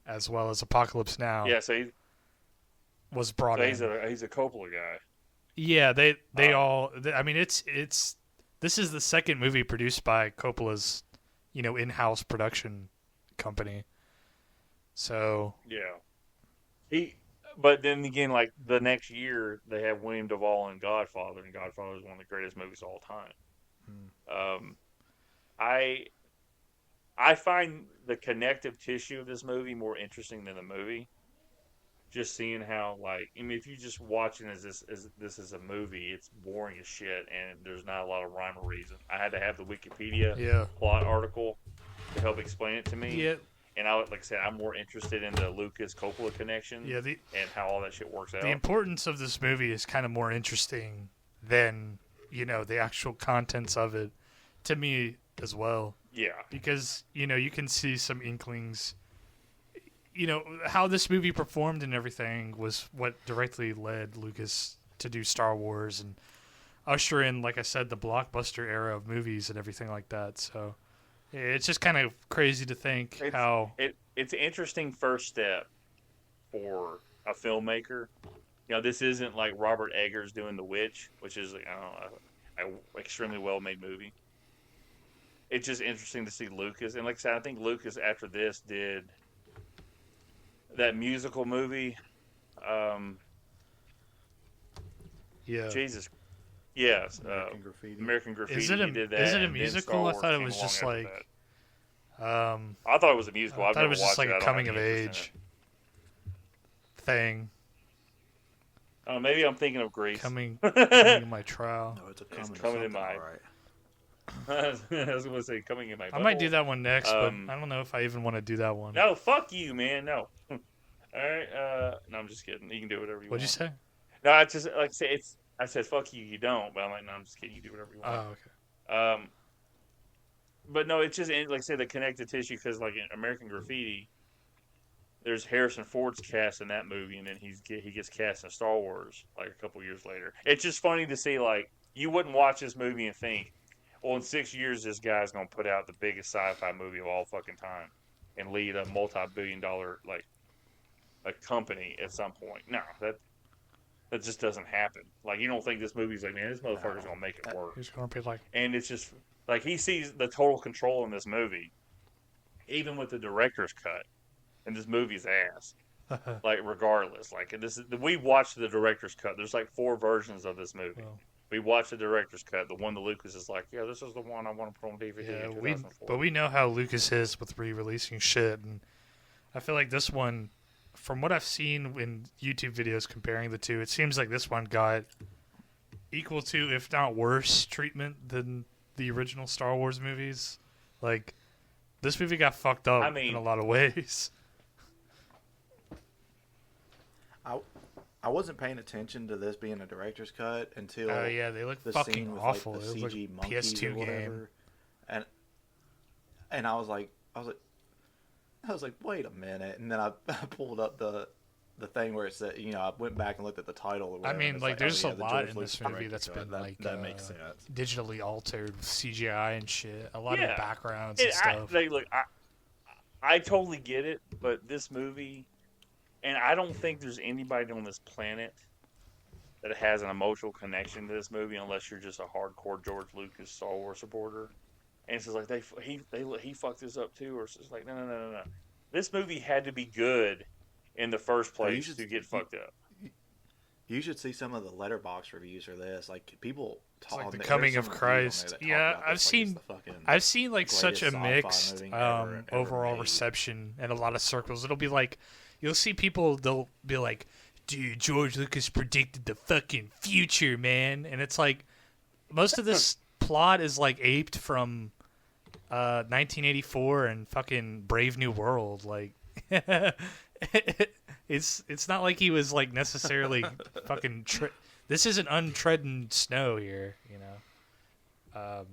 as well as Apocalypse Now, Yeah, so was brought in. he's a Coppola guy. Yeah, they I mean, it's this is the second movie produced by Coppola's in-house production company. So Yeah. But then again, like the next year, they have William Duvall in Godfather, and Godfather is one of the greatest movies of all time. I find the connective tissue of this movie more interesting than the movie. Just seeing how, like, I mean, if you just watching this is a movie, it's boring as shit, and there's not a lot of rhyme or reason. I had to have the Wikipedia plot article to help explain it to me. yeah, And like I said, I'm more interested in the Lucas Coppola connection and how all that shit works out. the importance of this movie is kind of more interesting than the actual contents of it, to me as well. Yeah. Because you can see some inklings. How this movie performed and everything was what directly led Lucas to do Star Wars and usher in, like I said, the blockbuster era of movies and everything like that. So it's just kind of crazy to think it's an interesting first step for a filmmaker. This isn't like Robert Eggers doing The Witch, which is an extremely well made movie. It's just interesting to see Lucas, and like I said, I think Lucas after this did that musical movie. Jesus. Yes. American Graffiti. Is it a, he did that, is it a and then musical? Star I Wars thought it came was along just after like. that. I thought it was a musical. I thought it was just like a coming of age thing. Oh, maybe I'm thinking of Grease. Coming in my trial. No, it's coming in my. right. I was going to say coming in my. I might do that one next, but Um, I don't know if I even want to do that one. No, fuck you, man. No. All right. No, I'm just kidding. You can do whatever you What'd you want. say? No, I just like I say I said fuck you. You don't. But I'm like, no, I'm just kidding. You do whatever you want. Oh, okay. But no, it's just like I said, the connective tissue because like in American Graffiti, there's Harrison Ford's cast in that movie, and then he gets cast in Star Wars like a couple years later. It's just funny to see like you wouldn't watch this movie and think, well, in 6 years this guy's gonna put out the biggest sci-fi movie of all fucking time and lead a multi-billion-dollar like a company at some point. No, that just doesn't happen. Like you don't think this movie's like, man, this motherfucker's gonna make it work. He's gonna be like, And it's just like he sees the total control in this movie, even with the director's cut, and this movie's ass. Like regardless, like this is we watched the director's cut. There's like 4 versions of this movie. Well, We watched the director's cut, the one that Lucas is like, yeah, this is the one I want to put on DVD yeah, in 2004. but we know how Lucas is with re-releasing shit, and I feel like this one, from what I've seen in YouTube videos comparing the two, it seems like this one got equal to, if not worse, treatment than the original Star Wars movies. Like, this movie got fucked up in a lot of ways. I wasn't paying attention to this being a director's cut until Oh yeah, they look the fucking scene with awful. like the It was CG like monkeys PS2 or whatever. game. And I was like, wait a minute, and then I pulled up the thing where it said, I went back and looked at the title. Or whatever, I mean, and it's like, there's oh, a yeah, the lot George in Lucas this movie director's that's cut. been like that makes sense. digitally altered with CGI and shit. A lot Yeah. of backgrounds and stuff. I totally get it, but this movie, and I don't think there's anybody on this planet that has an emotional connection to this movie unless you're just a hardcore George Lucas Star Wars supporter. And it's just like he fucked this up too, or it's just like no. This movie had to be good in the first place to get fucked up. You should see some of the letterbox reviews for this. Like people talk Like the there's Coming some of reviews on Christ. there that talk Yeah, about I've this like seen- it's the fucking I've seen like such a greatest sci-fi mixed movie ever overall made. reception in a lot of circles. It'll be like, you'll see people, they'll be like, dude, George Lucas predicted the fucking future, man. And it's like, most of this plot is like aped from 1984 and fucking Brave New World. Like, it's not like he was like necessarily fucking. This isn't untrodden snow here, you know.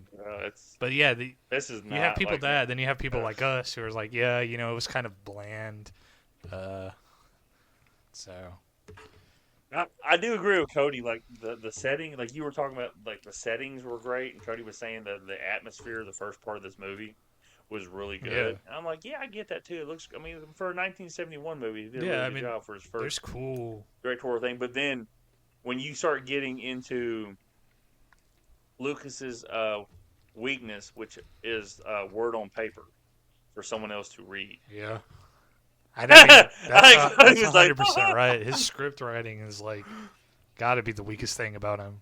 But yeah, this is not. you have people like that, then you have people like us who are like, yeah, it was kind of bland. So. I do agree with Cody. Like the setting, like you were talking about, like the settings were great, and Cody was saying that the atmosphere, the first part of this movie, was really good. Yeah. And I'm like, yeah, I get that too. It looks, I mean, for a 1971 movie, he did a Yeah, really good job for his first There's cool. directorial thing. But then when you start getting into Lucas's weakness, which is word on paper for someone else to read. Yeah. I don't mean, that's I was like, 100% right. His script writing is like got to be the weakest thing about him.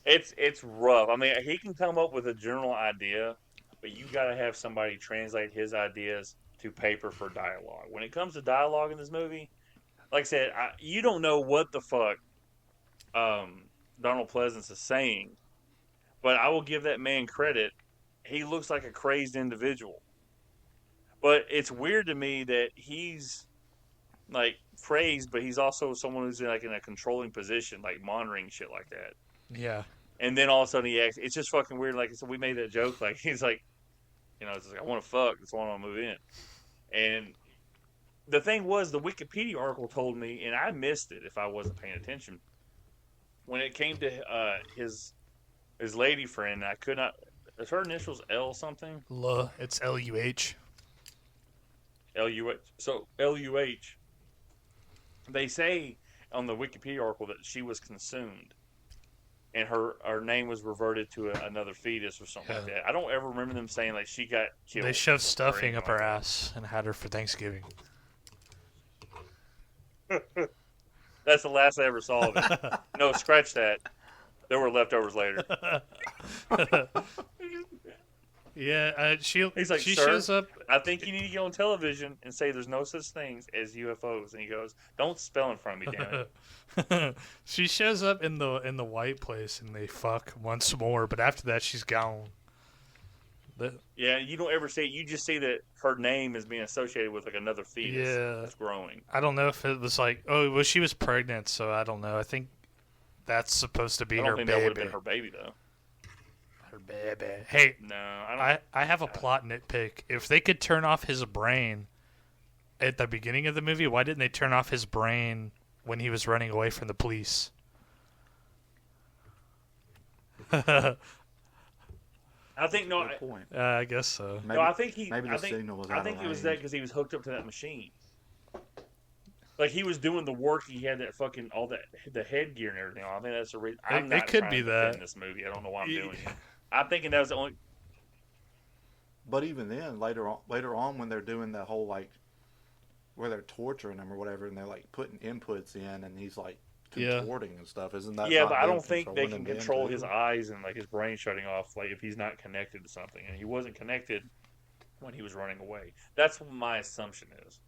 It's rough. I mean, he can come up with a general idea, but you got to have somebody translate his ideas to paper for dialogue. When it comes to dialogue in this movie, like I said, you don't know what the fuck Donald Pleasance is saying, but I will give that man credit. He looks like a crazed individual. But it's weird to me that he's like praised, but he's also someone who's in a controlling position, like monitoring shit like that. Yeah. And then all of a sudden he acts. It's just fucking weird. Like, so we made that joke. Like, he's like, it's like, I want to fuck. That's why I want to move in. And the thing was, the Wikipedia article told me, and I missed it if I wasn't paying attention. When it came to his lady friend, I could not. Is her initials L something? It's Luh. Luh. So Luh. They say on the Wikipedia article that she was consumed, and her name was reverted to another fetus or something like that. I don't ever remember them saying like she got killed. They shoved stuffing up like her that. ass and had her for Thanksgiving. That's the last I ever saw of it. No, scratch that. There were leftovers later. Yeah, He's like, she sir, shows up. I think you need to get on television and say there's no such things as UFOs. And he goes, don't spell in front of me, damn it. She shows up in the white place and they fuck once more, but after that she's gone. Yeah, you don't ever see it. You just see that her name is being associated with like another fetus that's growing. I don't know if it was like, she was pregnant, so I don't know. I think that's supposed to be I her don't think baby. that would have been her baby though. Her baby. Hey, no, I don't. I have a plot nitpick. If they could turn off his brain at the beginning of the movie, why didn't they turn off his brain when he was running away from the police? I think no. Good point. I guess so. Maybe, No, I think he. maybe I the think, signal was I out think of it was range. that because he was hooked up to that machine. Like he was doing the work. He had that fucking all that the headgear and everything. I think that's the reason. I'm It not could trying be to that. defend this movie. I don't know why I'm doing it. I'm thinking that was the only. But even then, later on, when they're doing the whole like where they're torturing him or whatever, and they're like putting inputs in, and he's like Yeah. contorting and stuff. Isn't that? Yeah, not but I them don't think they controlling can him control too? his eyes and like his brain shutting off, like if he's not connected to something, and he wasn't connected when he was running away. That's what my assumption is.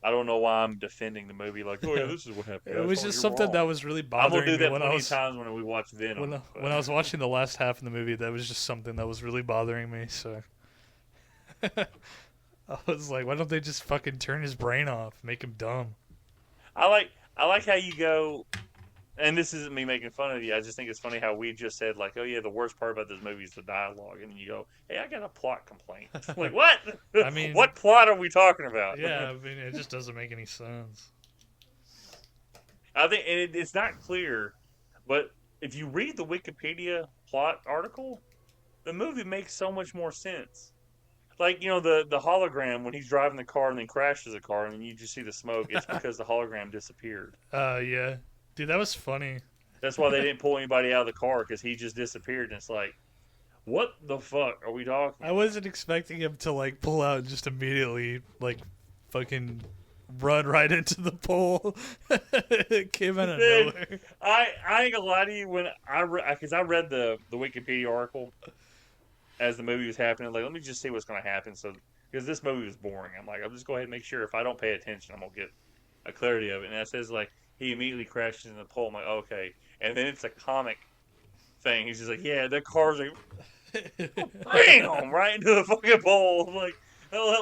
I don't know why I'm defending the movie like, oh yeah, this is what happened. It was just something that was really I'm bothering gonna do me that when I plenty was times when we watch Venom. when I was watching the last half of the movie. That was just something that was really bothering me. So I was like, why don't they just fucking turn his brain off, make him dumb? I like how you go, and this isn't me making fun of you. I just think it's funny how we just said like, oh yeah, the worst part about this movie is the dialogue, and then you go, hey, I got a plot complaint. Like what? I mean, what plot are we talking about? Yeah, I mean, it just doesn't make any sense. I think it's not clear, but if you read the Wikipedia plot article, the movie makes so much more sense. Like, you know, the hologram when he's driving the car and then crashes the car and then you just see the smoke, it's because the hologram disappeared. Yeah. Dude, that was funny. That's why they didn't pull anybody out of the car, because he just disappeared, and it's like, what the fuck are we talking I wasn't expecting him to, like, pull out and just immediately, like, fucking run right into the pole. It came out of Dude, nowhere. I ain't gonna lie to you, when because I read the Wikipedia article as the movie was happening, like, let me just see what's going to happen. So, because this movie was boring, I'm like, I'll just go ahead and make sure if I don't pay attention, I'm going to get a clarity of it. And it says, like, he immediately crashes in the pole. I'm like, okay. And then it's a comic thing. He's just like, yeah, the car's like, bam, right into the fucking pole. I'm like,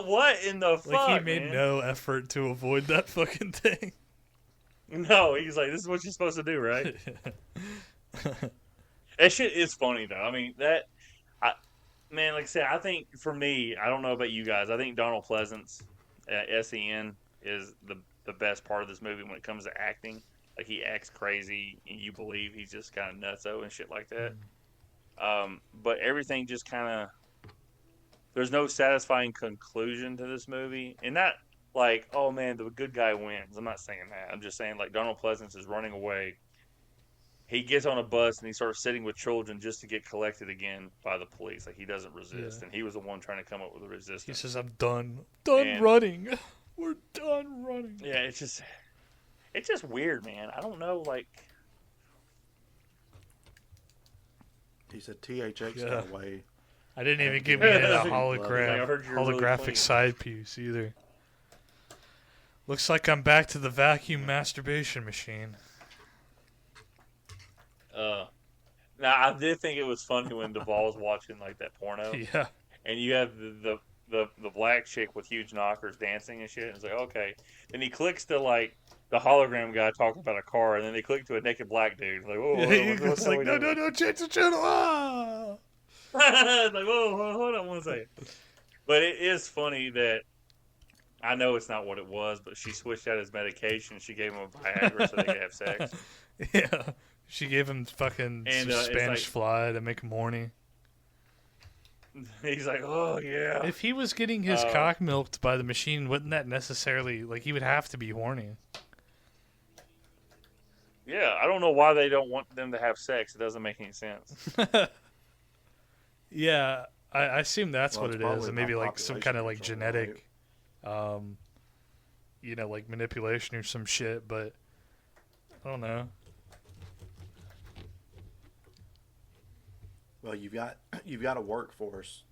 what in the fuck, Like, he made man? no effort to avoid that fucking thing. No, he's like, this is what you're supposed to do, right? That shit is funny, though. I mean, man, like I said, I think for me, I don't know about you guys, I think Donald Pleasance, SEN, is the best part of this movie when it comes to acting. Like, he acts crazy, and you believe he's just kind of nutso and shit like that. But everything just kind of, there's no satisfying conclusion to this movie. And not like, oh man, the good guy wins. I'm not saying that. I'm just saying, like, Donald Pleasance is running away. He gets on a bus and he starts sitting with children just to get collected again by the police. Like, he doesn't resist, and he was the one trying to come up with the resistance. He says, I'm done running. We're done running. Yeah, it's just weird, man. I don't know, like, He said THX got away. I didn't even give me a Like, I heard you were really holographic clean. side piece either. Looks like I'm back to the vacuum masturbation machine. now I did think it was funny when Duvall was watching like that porno, Yeah. and you have the black chick with huge knockers dancing and shit. And it's like, okay, then he clicks to like the hologram guy talking about a car, and then they click to a naked black dude. Like, whoa, It's like, no, change the channel. Ah! It's like, whoa, hold on one second. But it is funny that I know it's not what it was, but she switched out his medication. She gave him a Viagra so they could have sex. Yeah. She gave him fucking And, some it's Spanish like- fly to make him horny. He's like, oh yeah. If he was getting his cock milked by the machine, wouldn't that necessarily, like, he would have to be horny? Yeah, I don't know why they don't want them to have sex. It doesn't make any sense. Yeah, I assume that's Well, what it's it is, probably and maybe about like some kind of like population genetic, like manipulation or some shit. But I don't know. Well, you've got a workforce,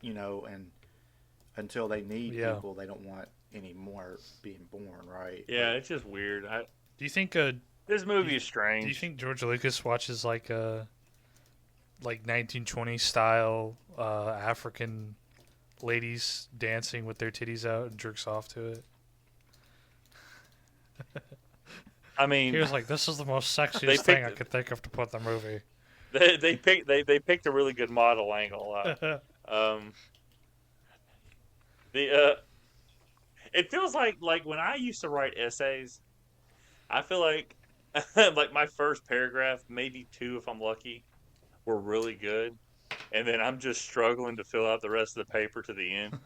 and until they need people, they don't want any more being born, right? Yeah, it's just weird. Do you think This movie is strange. Do you think George Lucas watches like 1920s style African ladies dancing with their titties out and jerks off to it? I mean, He was like, "This is the most sexiest thing I could think of to put in the movie." they picked a really good model angle. It feels like when I used to write essays, I feel like like my first paragraph, maybe two if I'm lucky, were really good, and then I'm just struggling to fill out the rest of the paper to the end.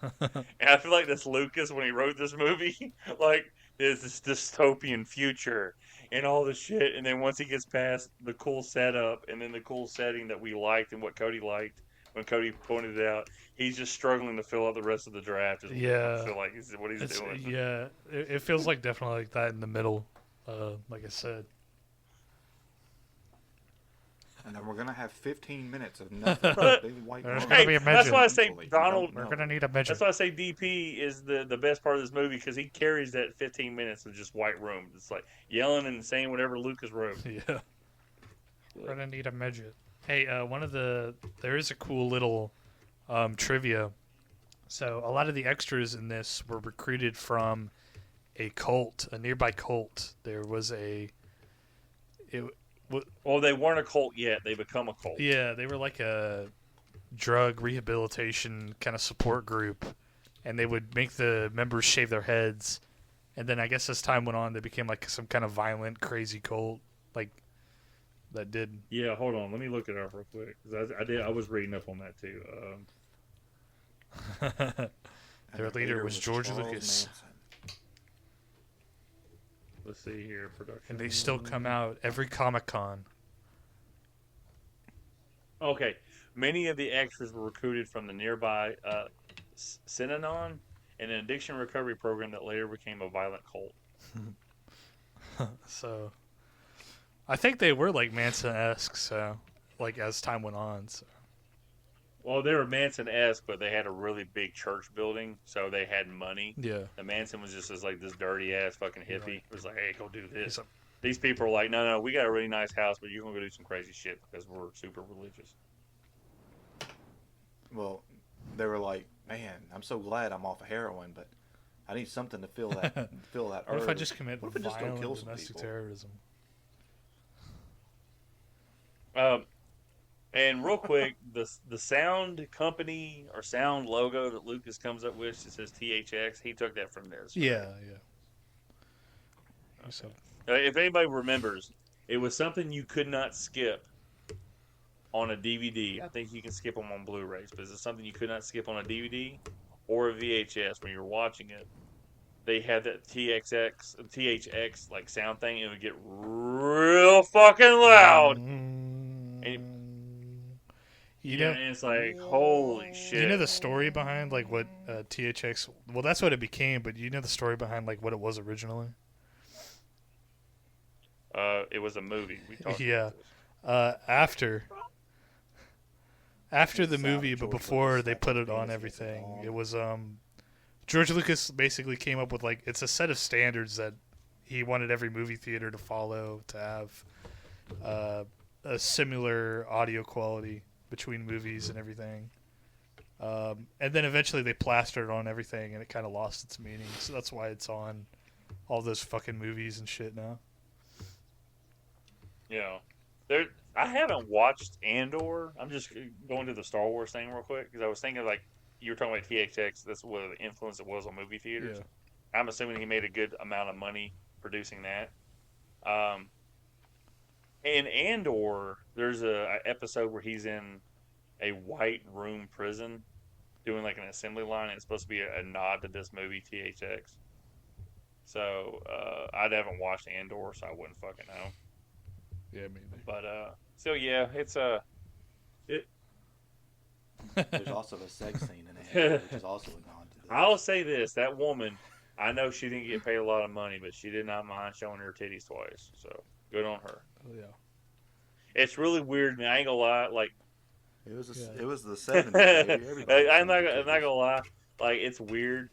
And I feel like that's Lucas when he wrote this movie. Like, there's this dystopian future and all this shit, and then once he gets past the cool setup and then the cool setting that we liked and what Cody liked, when Cody pointed it out. He's just struggling to fill out the rest of the draft. Yeah. I feel like what he's doing. Yeah, it feels like definitely like that in the middle. Like I said. And then we're gonna have 15 minutes of nothing. Big white There's room. gonna be a That's midget. why I say Donald. We're gonna need a midget. That's why I say DP is the best part of this movie because he carries that 15 minutes of just white room. It's like yelling and saying whatever Lucas wrote. Yeah. We're gonna need a midget. Hey, there is a cool little trivia. So a lot of the extras in this were recruited from a nearby cult. There was Well, they weren't a cult yet. They become a cult. Yeah, they were like a drug rehabilitation kind of support group, and they would make the members shave their heads, and then I guess as time went on, they became like some kind of violent, crazy cult, like that did. Yeah, hold on. Let me look it up real quick. 'Cause I was reading up on that too. Their leader was George Charles Lucas. Manson. Let's see here, production. And they still come out every Comic-Con. Okay, many of the extras were recruited from the nearby Synanon, an addiction recovery program that later became a violent cult. So, I think they were like Manson-esque, so, like as time went on. So. Well, they were Manson-esque, but they had a really big church building, so they had money. Yeah. The Manson was just like this dirty-ass fucking hippie. Right. It was like, hey, go do this. He's These people are like, no, we got a really nice house, but you're going to go do some crazy shit because we're super religious. Well, they were like, man, I'm so glad I'm off of heroin, but I need something to fill that What if I urge. just commit What if I just go violent kill some domestic people? terrorism? And real quick, the sound company or sound logo that Lucas comes up with, it says THX. He took that from this. Right? Yeah. So, If anybody remembers, it was something you could not skip on a DVD. I think you can skip them on Blu-rays, but it's something you could not skip on a DVD or a VHS when you're watching it. They had that THX like sound thing, and it would get real fucking loud. And, and it's like, holy shit. Do you know the story behind like what THX? Well, that's what it became. But do you know the story behind like what it was originally? It was a movie. We talked Yeah. about this. After the Sound movie, of but George before Lucas, they like, put the it on penis everything, was it was George Lucas basically came up with like it's a set of standards that he wanted every movie theater to follow to have a similar audio quality between movies and everything. And then eventually they plastered it on everything, and it kind of lost its meaning. So that's why it's on all those fucking movies and shit now. Yeah. I haven't watched Andor. I'm just going to the Star Wars thing real quick because I was thinking like you were talking about THX. That's what the influence it was on movie theaters. Yeah. I'm assuming he made a good amount of money producing that. In Andor, there's a episode where he's in a white room prison doing like an assembly line, and it's supposed to be a nod to this movie THX. So I haven't watched Andor, so I wouldn't fucking know. Yeah, maybe. But so yeah, it's There's also a sex scene in it, which is also a nod to this. I'll say this: that woman, I know she didn't get paid a lot of money, but she did not mind showing her titties twice. So good on her. Oh, yeah. It's really weird, man. I ain't gonna lie. Like It was Yeah. it was the 70s. Baby. Everybody I'm was not seeing gonna titties. lie. Like it's weird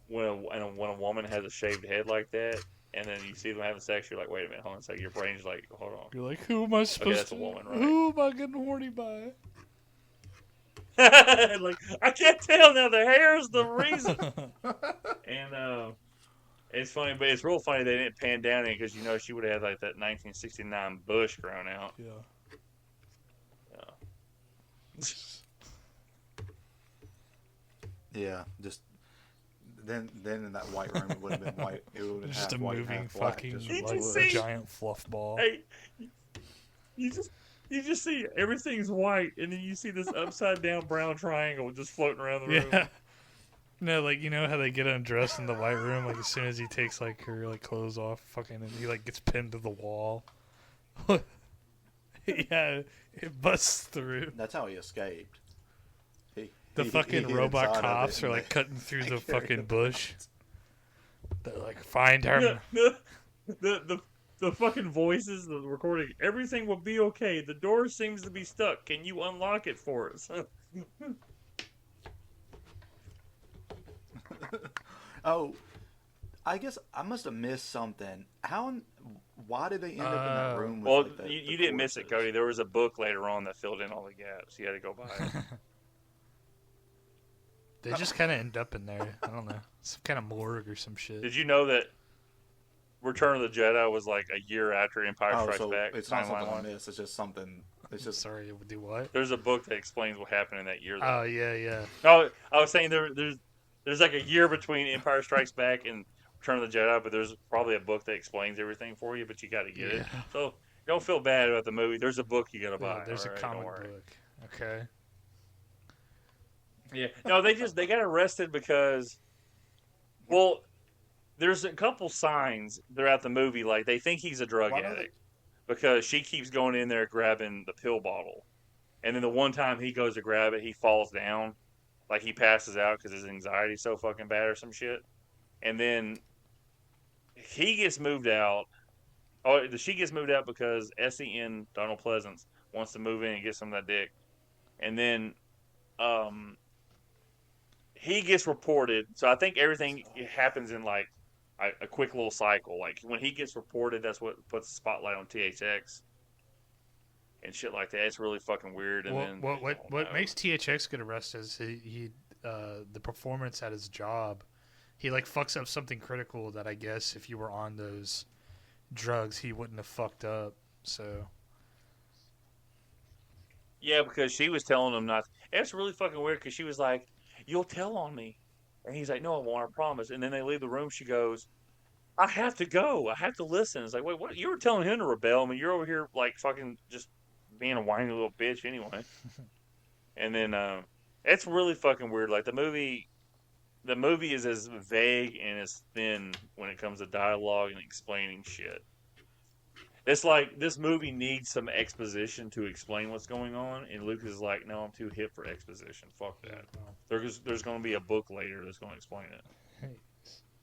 when a woman has a shaved head like that, and then you see them having sex. You're like, wait a minute, hold on a second. Your brain's like, hold on. You're like, who am I supposed that's to? a woman, right? Who am I getting horny by? Like I can't tell now. The hair is the reason. And it's funny, but it's real funny they didn't pan down in because she would have had like that 1969 bush grown out. Yeah. Yeah, just then in that white room it would have been white. It would have Just a half white, moving half black, fucking just Did like you a see- giant fluff ball. Hey, you just see everything's white, and then you see this upside down brown triangle just floating around the room. Yeah. No, like you know how they get undressed in the white room, like as soon as he takes like her like clothes off, fucking, and he like gets pinned to the wall. Yeah, It busts through. That's how he escaped. The fucking hid robot inside of it cops are and like they- cutting through the carried fucking him. bush. They're like, find him. The fucking voices, the recording, everything will be okay. The door seems to be stuck. Can you unlock it for us? Oh, I guess I must have missed something. Why did they end up in that room? With, Well, like, the you didn't miss it, corpses? Cody. There was a book later on that filled in all the gaps. You had to go buy it. They just kind of end up in there. I don't know. Some kind of morgue or some shit. Did you know that Return of the Jedi was like a year after Empire Oh, Strikes so Back? it's not something I timeline-wise? missed. It's just something. It's just Sorry, do what? There's a book that explains what happened in that year. Oh, yeah. Oh, I was saying there's like a year between Empire Strikes Back and Return of the Jedi, but there's probably a book that explains everything for you, but you got to get it. Yeah. So don't feel bad about the movie. There's a book you got to Yeah, buy. there's a alright? comic Don't worry. book. Okay. Yeah. No, they got arrested because, well, there's a couple signs throughout the movie, like they think he's a drug Why don't addict because she keeps going in there grabbing the pill bottle, and then the one time he goes to grab it, he falls down, like he passes out because his anxiety's so fucking bad or some shit, and then he gets moved out. Oh, she gets moved out because SEN Donald Pleasance wants to move in and get some of that dick, and then he gets reported. So I think everything happens in like a quick little cycle. Like when he gets reported, that's what puts the spotlight on THX and shit like that. It's really fucking weird. And then What makes THX get arrested is he the performance at his job. He like fucks up something critical that I guess if you were on those drugs he wouldn't have fucked up. So yeah, because she was telling him not. It's really fucking weird because she was like, "You'll tell on me," and he's like, "No, I won't. I promise." And then they leave the room. She goes, "I have to go. I have to listen." It's like, wait, what? You were telling him to rebel. I mean, you're over here like fucking just being a whiny little bitch anyway. And then it's really fucking weird. Like the movie is as vague and as thin when it comes to dialogue and explaining shit. It's like this movie needs some exposition to explain what's going on, and Lucas is like, "No, I'm too hip for exposition. Fuck that." There's going to be a book later that's going to explain it. hey,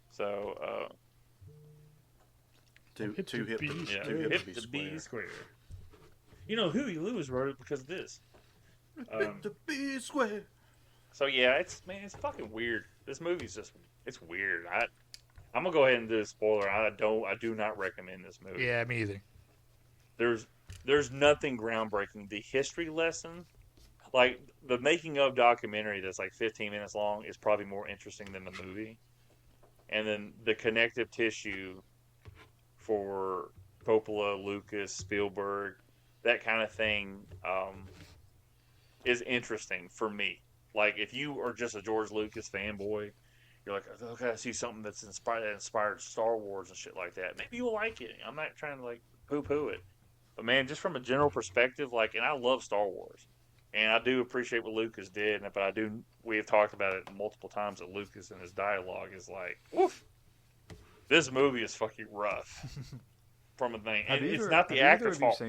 so. Too hip to Yeah, be hip to be square. You know, Huey Lewis wrote it because of this. Hip to be square. So yeah, it's fucking weird. This movie's it's weird. I'm gonna go ahead and do a spoiler. I do not recommend this movie. yeah, me either. There's nothing groundbreaking. The history lesson, like the making of documentary that's like 15 minutes long, is probably more interesting than the movie. And then the connective tissue for Coppola, Lucas, Spielberg, that kind of thing, is interesting for me. Like if you are just a George Lucas fanboy, you're like, okay, I see something that inspired Star Wars and shit like that. Maybe you'll like it. I'm not trying to like poo-poo it. But man, just from a general perspective, like, and I love Star Wars, and I do appreciate what Lucas did, but we have talked about it multiple times that Lucas and his dialogue is like, woof. This movie is fucking rough from a thing. And it's not the actor's fault.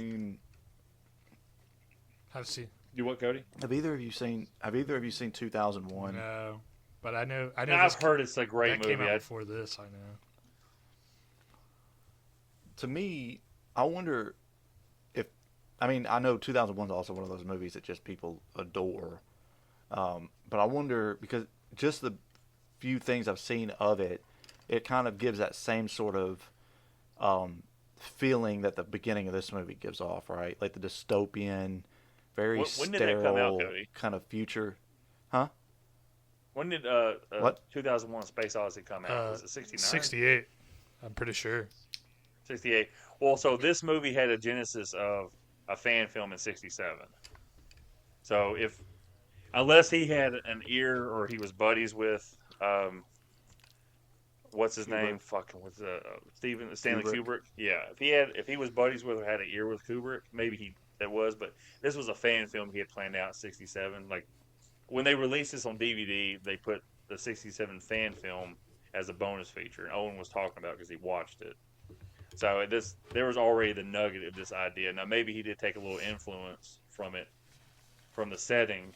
I've seen You what, Cody? Have either of you seen 2001? no, but I know. I've heard it's a great that came movie. out before this. I know. To me, I wonder if I know 2001 is also one of those movies that just people adore. But I wonder because just the few things I've seen of it, it kind of gives that same sort of feeling that the beginning of this movie gives off, right? Like the dystopian, very When did that come out, sterile Cody? kind of future. Huh? When did What? 2001 Space Odyssey come out? Was it 69? 68. I'm pretty sure. 68. Well, so this movie had a genesis of a fan film in 67. So unless he had an ear or he was buddies with, what's his name? Fucking with Stanley Kubrick. Yeah, if he was buddies with or had an ear with Kubrick, maybe that was. But this was a fan film he had planned out in 67. Like when they released this on DVD, they put the 67 fan film as a bonus feature, and Owen was talking about because he watched it. So there was already the nugget of this idea. Now maybe he did take a little influence from it, from the setting.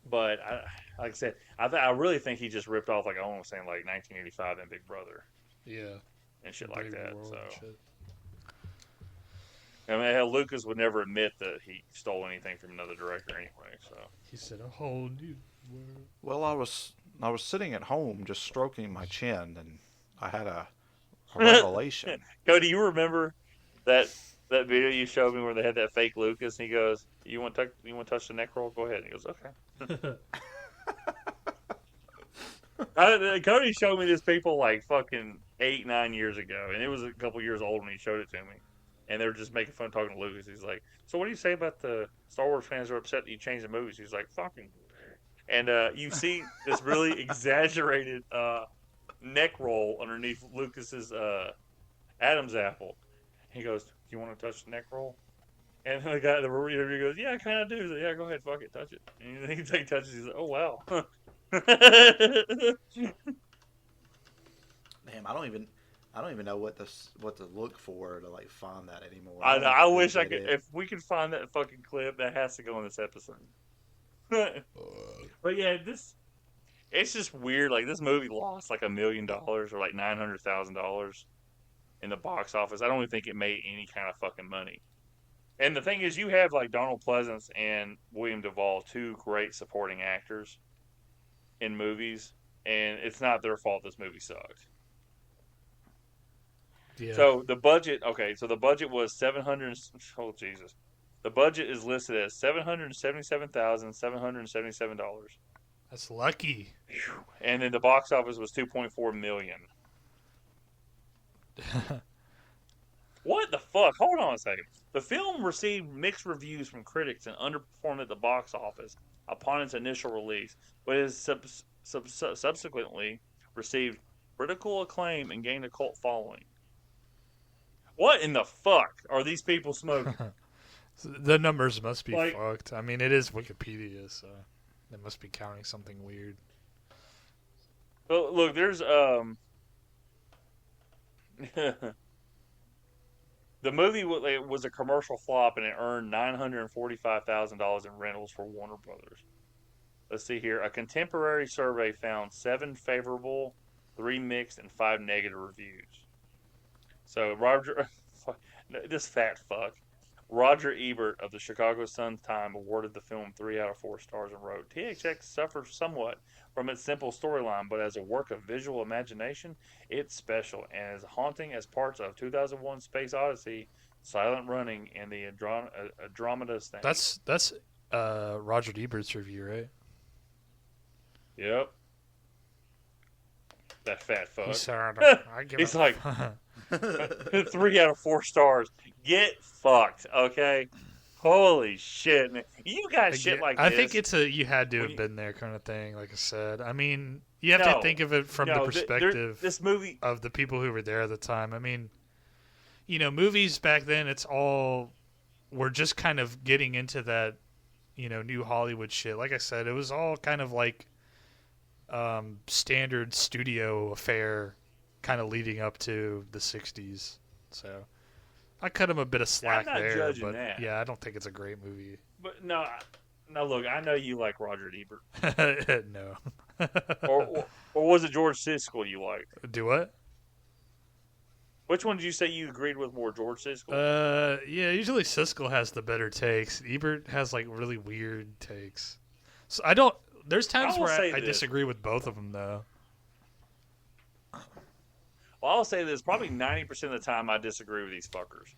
But like I said, I really think he just ripped off, like Owen was saying, like 1985 and Big Brother. Yeah. And shit like that. World So and shit. I mean, hell, Lucas would never admit that he stole anything from another director anyway. So He said a whole new world. Well, I was sitting at home just stroking my chin, and I had a revelation. Cody, you remember that video you showed me where they had that fake Lucas? And he goes, "You want to touch the neck roll? Go ahead." And he goes, "Okay." Cody showed me this people like fucking 8-9 years ago, and it was a couple years old when he showed it to me. And they were just making fun talking to Lucas. He's like, "So what do you say about the Star Wars fans who are upset that you changed the movies?" He's like, "Fucking." And you see this really exaggerated neck roll underneath Lucas's Adam's apple. He goes, "Do you want to touch the neck roll?" And the guy, the interviewer goes, "Yeah, I kind of do." He's like, "Yeah, go ahead, fuck it, touch it." And he touches. He's like, "Oh wow." Damn, I don't even know what to look for to like find that anymore. I wish I could. If we could find that fucking clip, that has to go in this episode. But yeah, it's just weird. Like, this movie lost like $1 million or like $900,000 in the box office. I don't even think it made any kind of fucking money. And the thing is, you have like Donald Pleasance and William Duvall, two great supporting actors in movies, and it's not their fault this movie sucked. Yeah. So the budget, the budget was 700. Oh Jesus, the budget is listed as $777,777. That's lucky. And then the box office was 2.4 million. What the fuck? Hold on a second. The film received mixed reviews from critics and underperformed at the box office upon its initial release, but has subsequently received critical acclaim and gained a cult following. What in the fuck are these people smoking? The numbers must be Like- fucked. I mean, it is Wikipedia, so they must be counting something weird. Well, look, there's the movie was a commercial flop, and it earned $945,000 in rentals for Warner Brothers. Let's see here. A contemporary survey found 7 favorable, 3 mixed, and 5 negative reviews. So this fat fuck, Roger Ebert of the Chicago Sun-Times awarded the film 3 out of 4 stars and wrote, "THX suffers somewhat from its simple storyline, but as a work of visual imagination, it's special and as haunting as parts of 2001: Space Odyssey, Silent Running, and the Andromeda's Thing." That's Roger Ebert's review, right? Yep. That fat fuck. He said, I give He's it- like 3 out of 4 stars. Get fucked, okay? Holy shit, man! You got shit like this. I think it's a you had to When have been there kind of thing. Like I said, I mean, you have to think of it from the perspective this movie of the people who were there at the time. I mean, movies back then, we're just kind of getting into that, new Hollywood shit. Like I said, it was all kind of like standard studio affair, kind of leading up to the 60s. So I cut him a bit of slack I'm not there, judging but that. yeah, I don't think it's a great movie. But no, look, I know you like Roger Ebert, No. or was it George Siskel you liked? Do what? Which one did you say you agreed with more, George Siskel? Yeah, usually Siskel has the better takes. Ebert has like really weird takes. So I don't. There's times will where say I this. disagree with both of them, though. Well, I'll say this: probably 90% of the time, I disagree with these fuckers.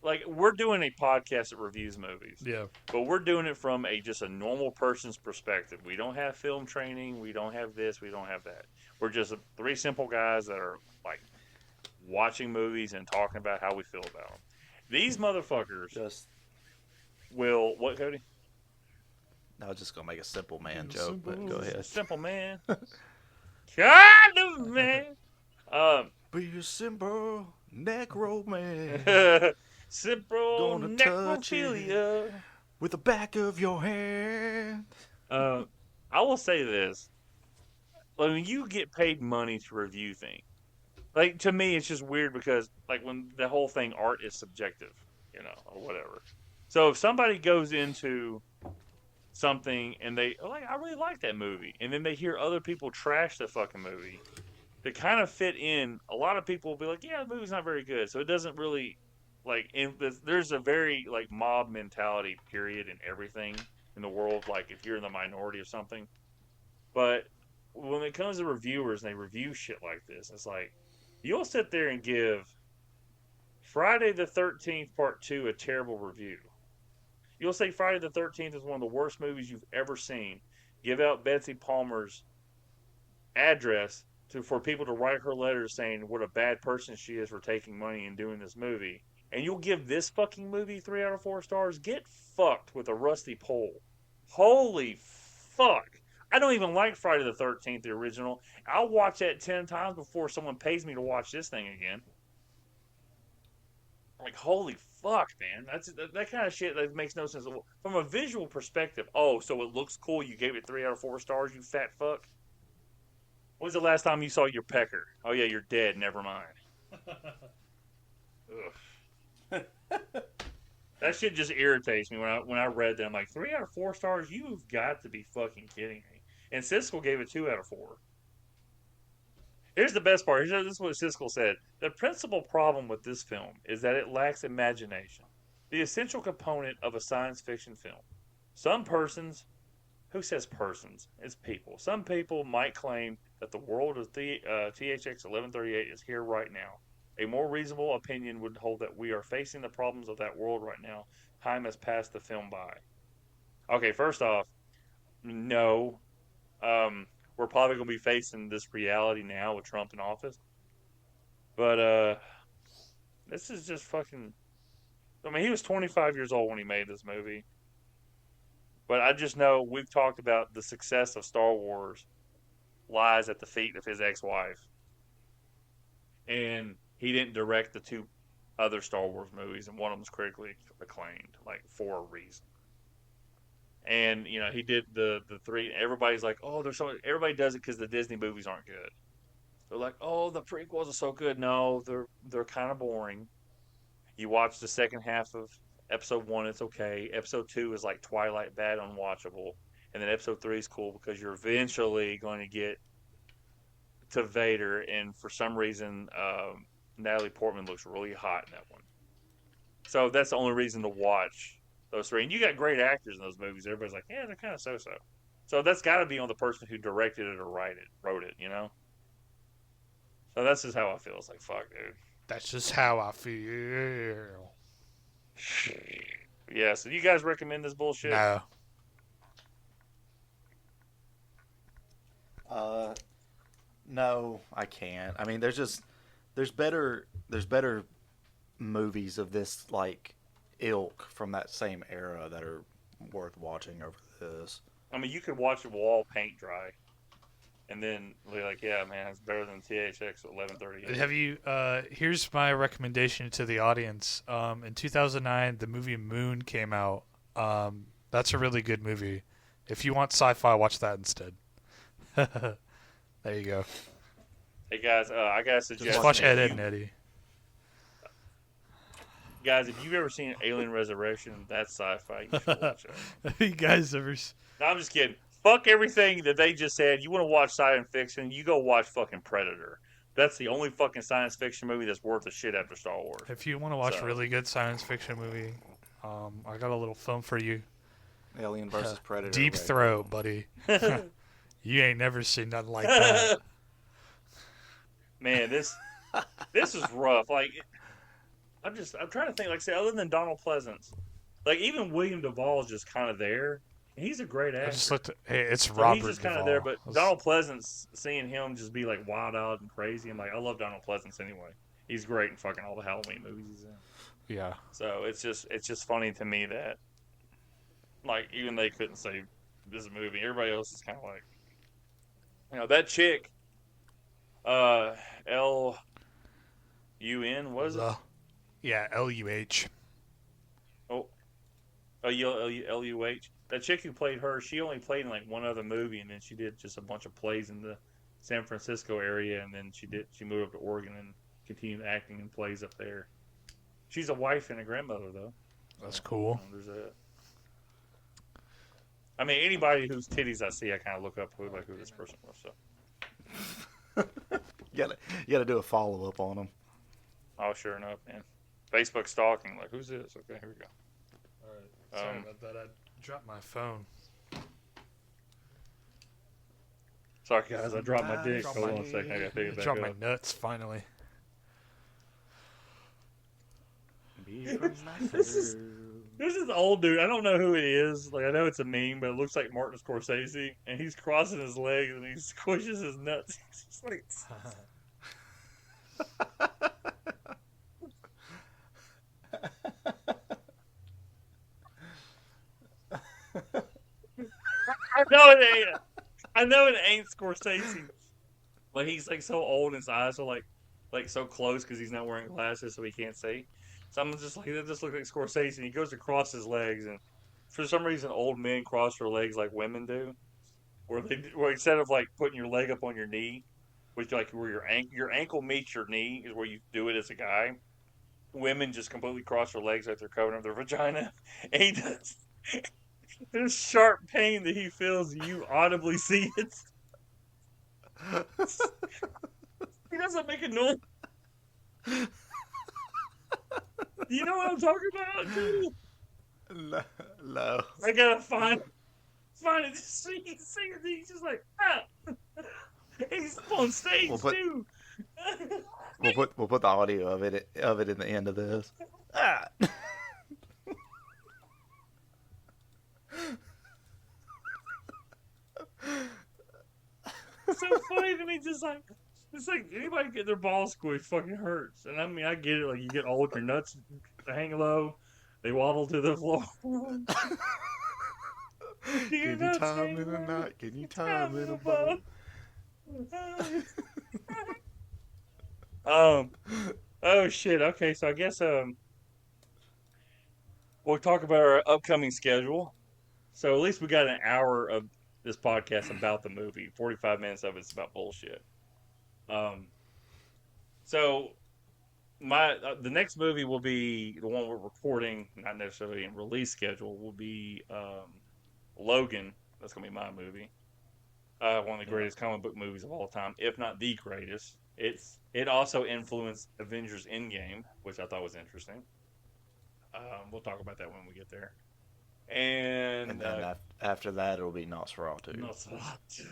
Like, we're doing a podcast that reviews movies. Yeah. But we're doing it from just a normal person's perspective. We don't have film training. We don't have this. We don't have that. We're just 3 simple guys that are like watching movies and talking about how we feel about them. These motherfuckers will what, Cody? I was just gonna make a simple man joke, but go ahead. Simple man, kind of man. Be a simple necro man. Simple Gonna touch necrophilia. With the back of your hand. I will say this: when you get paid money to review things, like to me, it's just weird because like when the whole thing, art is subjective, or whatever. So if somebody goes into something and they like, I really like that movie, and then they hear other people trash the fucking movie, to kind of fit in, a lot of people will be like, yeah, the movie's not very good. So it doesn't really, like, there's a very, like, mob mentality period in everything in the world, like, if you're in the minority or something. But when it comes to reviewers and they review shit like this, it's like, you'll sit there and give Friday the 13th Part 2 a terrible review. You'll say Friday the 13th is one of the worst movies you've ever seen. Give out Betsy Palmer's address for people to write her letters saying what a bad person she is for taking money and doing this movie. And you'll give this fucking movie 3 out of 4 stars? Get fucked with a rusty pole. Holy fuck. I don't even like Friday the 13th, the original. I'll watch that 10 times before someone pays me to watch this thing again. Like, holy fuck, man. That kind of shit that makes no sense. From a visual perspective, oh, so it looks cool, you gave it 3 out of 4 stars, you fat fuck? When's the last time you saw your pecker? Oh, yeah, you're dead. Never mind. Ugh. That shit just irritates me when I read that. I'm like, 3 out of 4 stars? You've got to be fucking kidding me. And Siskel gave it 2 out of 4. Here's the best part. This is what Siskel said. The principal problem with this film is that it lacks imagination, the essential component of a science fiction film. Some persons... Who says persons? It's people. Some people might claim that the world of THX 1138 is here right now. A more reasonable opinion would hold that we are facing the problems of that world right now. Time has passed the film by. Okay, first off, no. We're probably going to be facing this reality now with Trump in office. But this is just fucking... I mean, he was 25 years old when he made this movie. But I just know we've talked about the success of Star Wars lies at the feet of his ex-wife. And he didn't direct the 2 other Star Wars movies, and one of them was critically acclaimed, like, for a reason. And, you know, he did the 3. Everybody's like, oh, everybody does it because the Disney movies aren't good. They're like, oh, the prequels are so good. No, they're kind of boring. You watch the second half of Episode 1, it's okay. Episode 2 is like Twilight bad, unwatchable. And then Episode 3 is cool because you're eventually going to get to Vader, and for some reason, Natalie Portman looks really hot in that one. So that's the only reason to watch those 3. And you got great actors in those movies. Everybody's like, yeah, they're kind of so-so. So that's got to be on the person who directed it or wrote it, you know? So that's just how I feel. It's like, fuck, dude. That's just how I feel. Yeah, so you guys recommend this bullshit? No. No, I can't. I mean, there's better movies of this like ilk from that same era that are worth watching over this. I mean, you could watch it with all paint dry, and then be like, yeah, man, it's better than THX 1138. Have you? Here's my recommendation to the audience. In 2009, the movie Moon came out. That's a really good movie. If you want sci-fi, watch that instead. There you go. Hey guys, I got a suggestion. Just watch Ed, Ed, and Eddie. Guys, if you've ever seen Alien Resurrection, that's sci-fi. You should watch it. Have you guys ever? No, I'm just kidding. Fuck everything that they just said. You want to watch science fiction? You go watch fucking Predator. That's the only fucking science fiction movie that's worth a shit after Star Wars. If you want to watch a really good science fiction movie, I got a little film for you. Alien versus Predator. Deep Throat, buddy. You ain't never seen nothing like that. Man, this is rough. Like, I'm trying to think. Like, say, other than Donald Pleasance, like even William Duvall is just kind of there. And he's a great actor. I just looked. Hey, it's so Robert. He's just kind of there, but Donald Pleasance, seeing him just be like wild-eyed and crazy, I'm like, I love Donald Pleasance anyway. He's great in fucking all the Halloween movies he's in. Yeah. So it's just funny to me that, like, even they couldn't say this movie. Everybody else is kind of like, you know, that chick, L-U-N, what is it? Yeah, L-U-H. Oh, L-U-H. That chick who played her, she only played in like one other movie, and then she did just a bunch of plays in the San Francisco area, and then she moved up to Oregon and continued acting in plays up there. She's a wife and a grandmother, though. That's cool. There's that. I mean, anybody whose titties I see, I kind of look up who this person was. So. You gotta do a follow up on them. Oh, sure enough, man. Facebook stalking. Like, who's this? Okay, here we go. All right. Sorry about that. I dropped my phone. Sorry, guys. I dropped my dick. Hold on a second. I gotta pick it back Dropped up. my nuts finally. This is this old dude. I don't know who it is. Like, I know it's a meme, but it looks like Martin Scorsese, and he's crossing his legs and he squishes his nuts. He's just like. I know it ain't Scorsese. Like, he's like so old and his eyes are like so close because he's not wearing glasses, so he can't see. So I'm just like, that just looks like Scorsese, and he goes to cross his legs, and for some reason, old men cross their legs like women do, where instead of like putting your leg up on your knee, which like where your ankle meets your knee is where you do it as a guy. Women just completely cross their legs like they're covering up their vagina, and he does. There's sharp pain that he feels. You audibly see it. He doesn't make a noise. You know what I'm talking about, dude? No. I gotta find it. He's just like, ah. He's on stage too. We'll put the audio of it in the end of this. Ah. It's so funny to me. Just like, it's like anybody get their balls squished fucking hurts. And I mean, I get it. Like, you get old, your nuts hang low, they wobble to the floor. Can you time in a night? Can you time in a boat? Oh shit. Okay, so I guess we'll talk about our upcoming schedule. So at least we got an hour of this podcast about the movie. 45 minutes of it's about bullshit. So the next movie will be the one we're recording, not necessarily in release schedule. Will be Logan. That's gonna be my movie. One of the greatest comic book movies of all time, if not the greatest. It also influenced Avengers Endgame, which I thought was interesting. We'll talk about that when we get there. And then after that, it'll be Nosferatu. Nosferatu.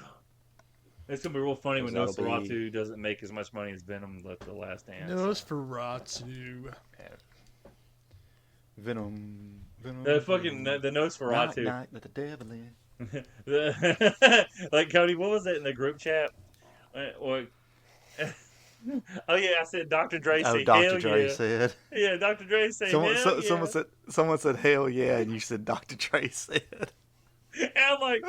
It's gonna be real funny when Nosferatu doesn't make as much money as Venom left The Last Dance. Nosferatu. Venom. The fucking the Nosferatu. Night, let the devil in. Like, Cody, what was that in the group chat? Oh yeah, I said Dr. Dre said. Oh, Dr. Hell Dre yeah. said. Yeah, Dr. Dre said. Yeah. Someone said hell yeah, and you said Dr. Dre said. And I'm like,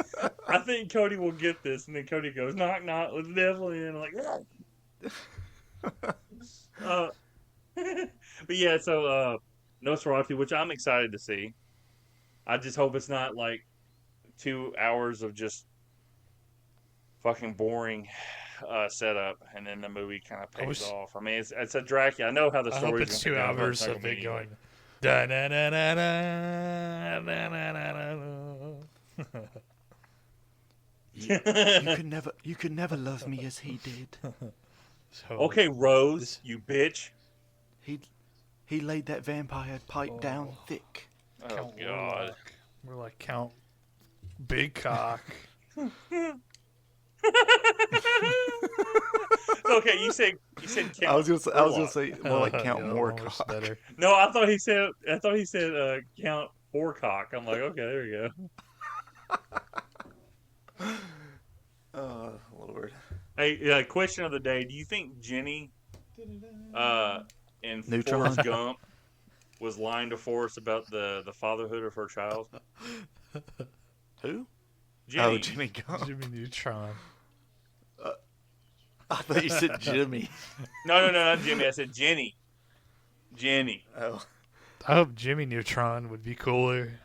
I think Cody will get this, and then Cody goes, knock knock, let the devil in. I'm like, but yeah, so Nosferatu, which I'm excited to see. I just hope it's not like 2 hours of just fucking boring setup, and then the movie kind of pays off. I mean, it's a Dracula. I know how the story. I hope it's 2 hours of it going. Da da da da da da da da. You could never love me as he did. So, okay, Rose, you bitch. He laid that vampire pipe down thick. Oh God. We're like Count Big Cock. Okay, you said Count. I was gonna say more like Count Moorcock. Better. No, I thought he said Count Fourcock. I'm like, okay, there you go. Oh Lord. Hey, question of the day: do you think Jenny, in Neutron? Forrest Gump, was lying to Forrest about the fatherhood of her child? Who? Jenny. Oh, Jimmy Gump. Jimmy Neutron. I thought you said Jimmy. No, not Jimmy. I said Jenny. Jenny. Oh. I hope Jimmy Neutron would be cooler.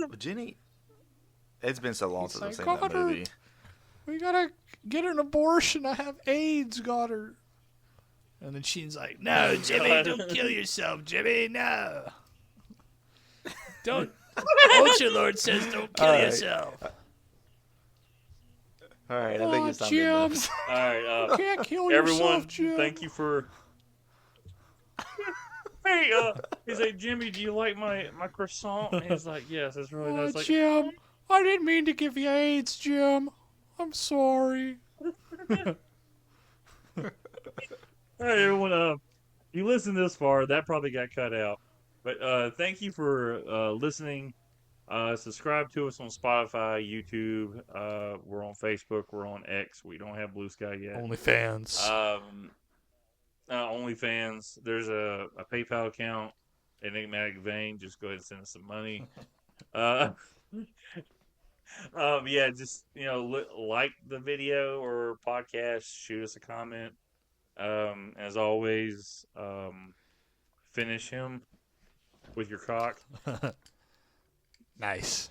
But Jenny. It's been so long since I've seen like, that movie. We gotta get an abortion. I have AIDS, got her. And then Sheen's like, "No, Jimmy, God. don't kill yourself, Jimmy. No, don't." Ultra Lord says, "Don't kill All right. yourself." All right, I think it's time to Jim. end this. All right, Can't kill everyone, yourself, Jim. thank you for. Hey, he's like, Jimmy, do you like my croissant? And he's like, yes, it's really nice. Like, Jim, I didn't mean to give you AIDS, Jim. I'm sorry. hey, everyone, you listened this far, that probably got cut out. But thank you for listening. Subscribe to us on Spotify, YouTube. We're on Facebook. We're on X. We don't have Blue Sky yet. OnlyFans. OnlyFans. There's a PayPal account, Enigmatic Vein. Just go ahead and send us some money. Yeah, just like the video or podcast. Shoot us a comment. As always, finish him with your cock. Nice.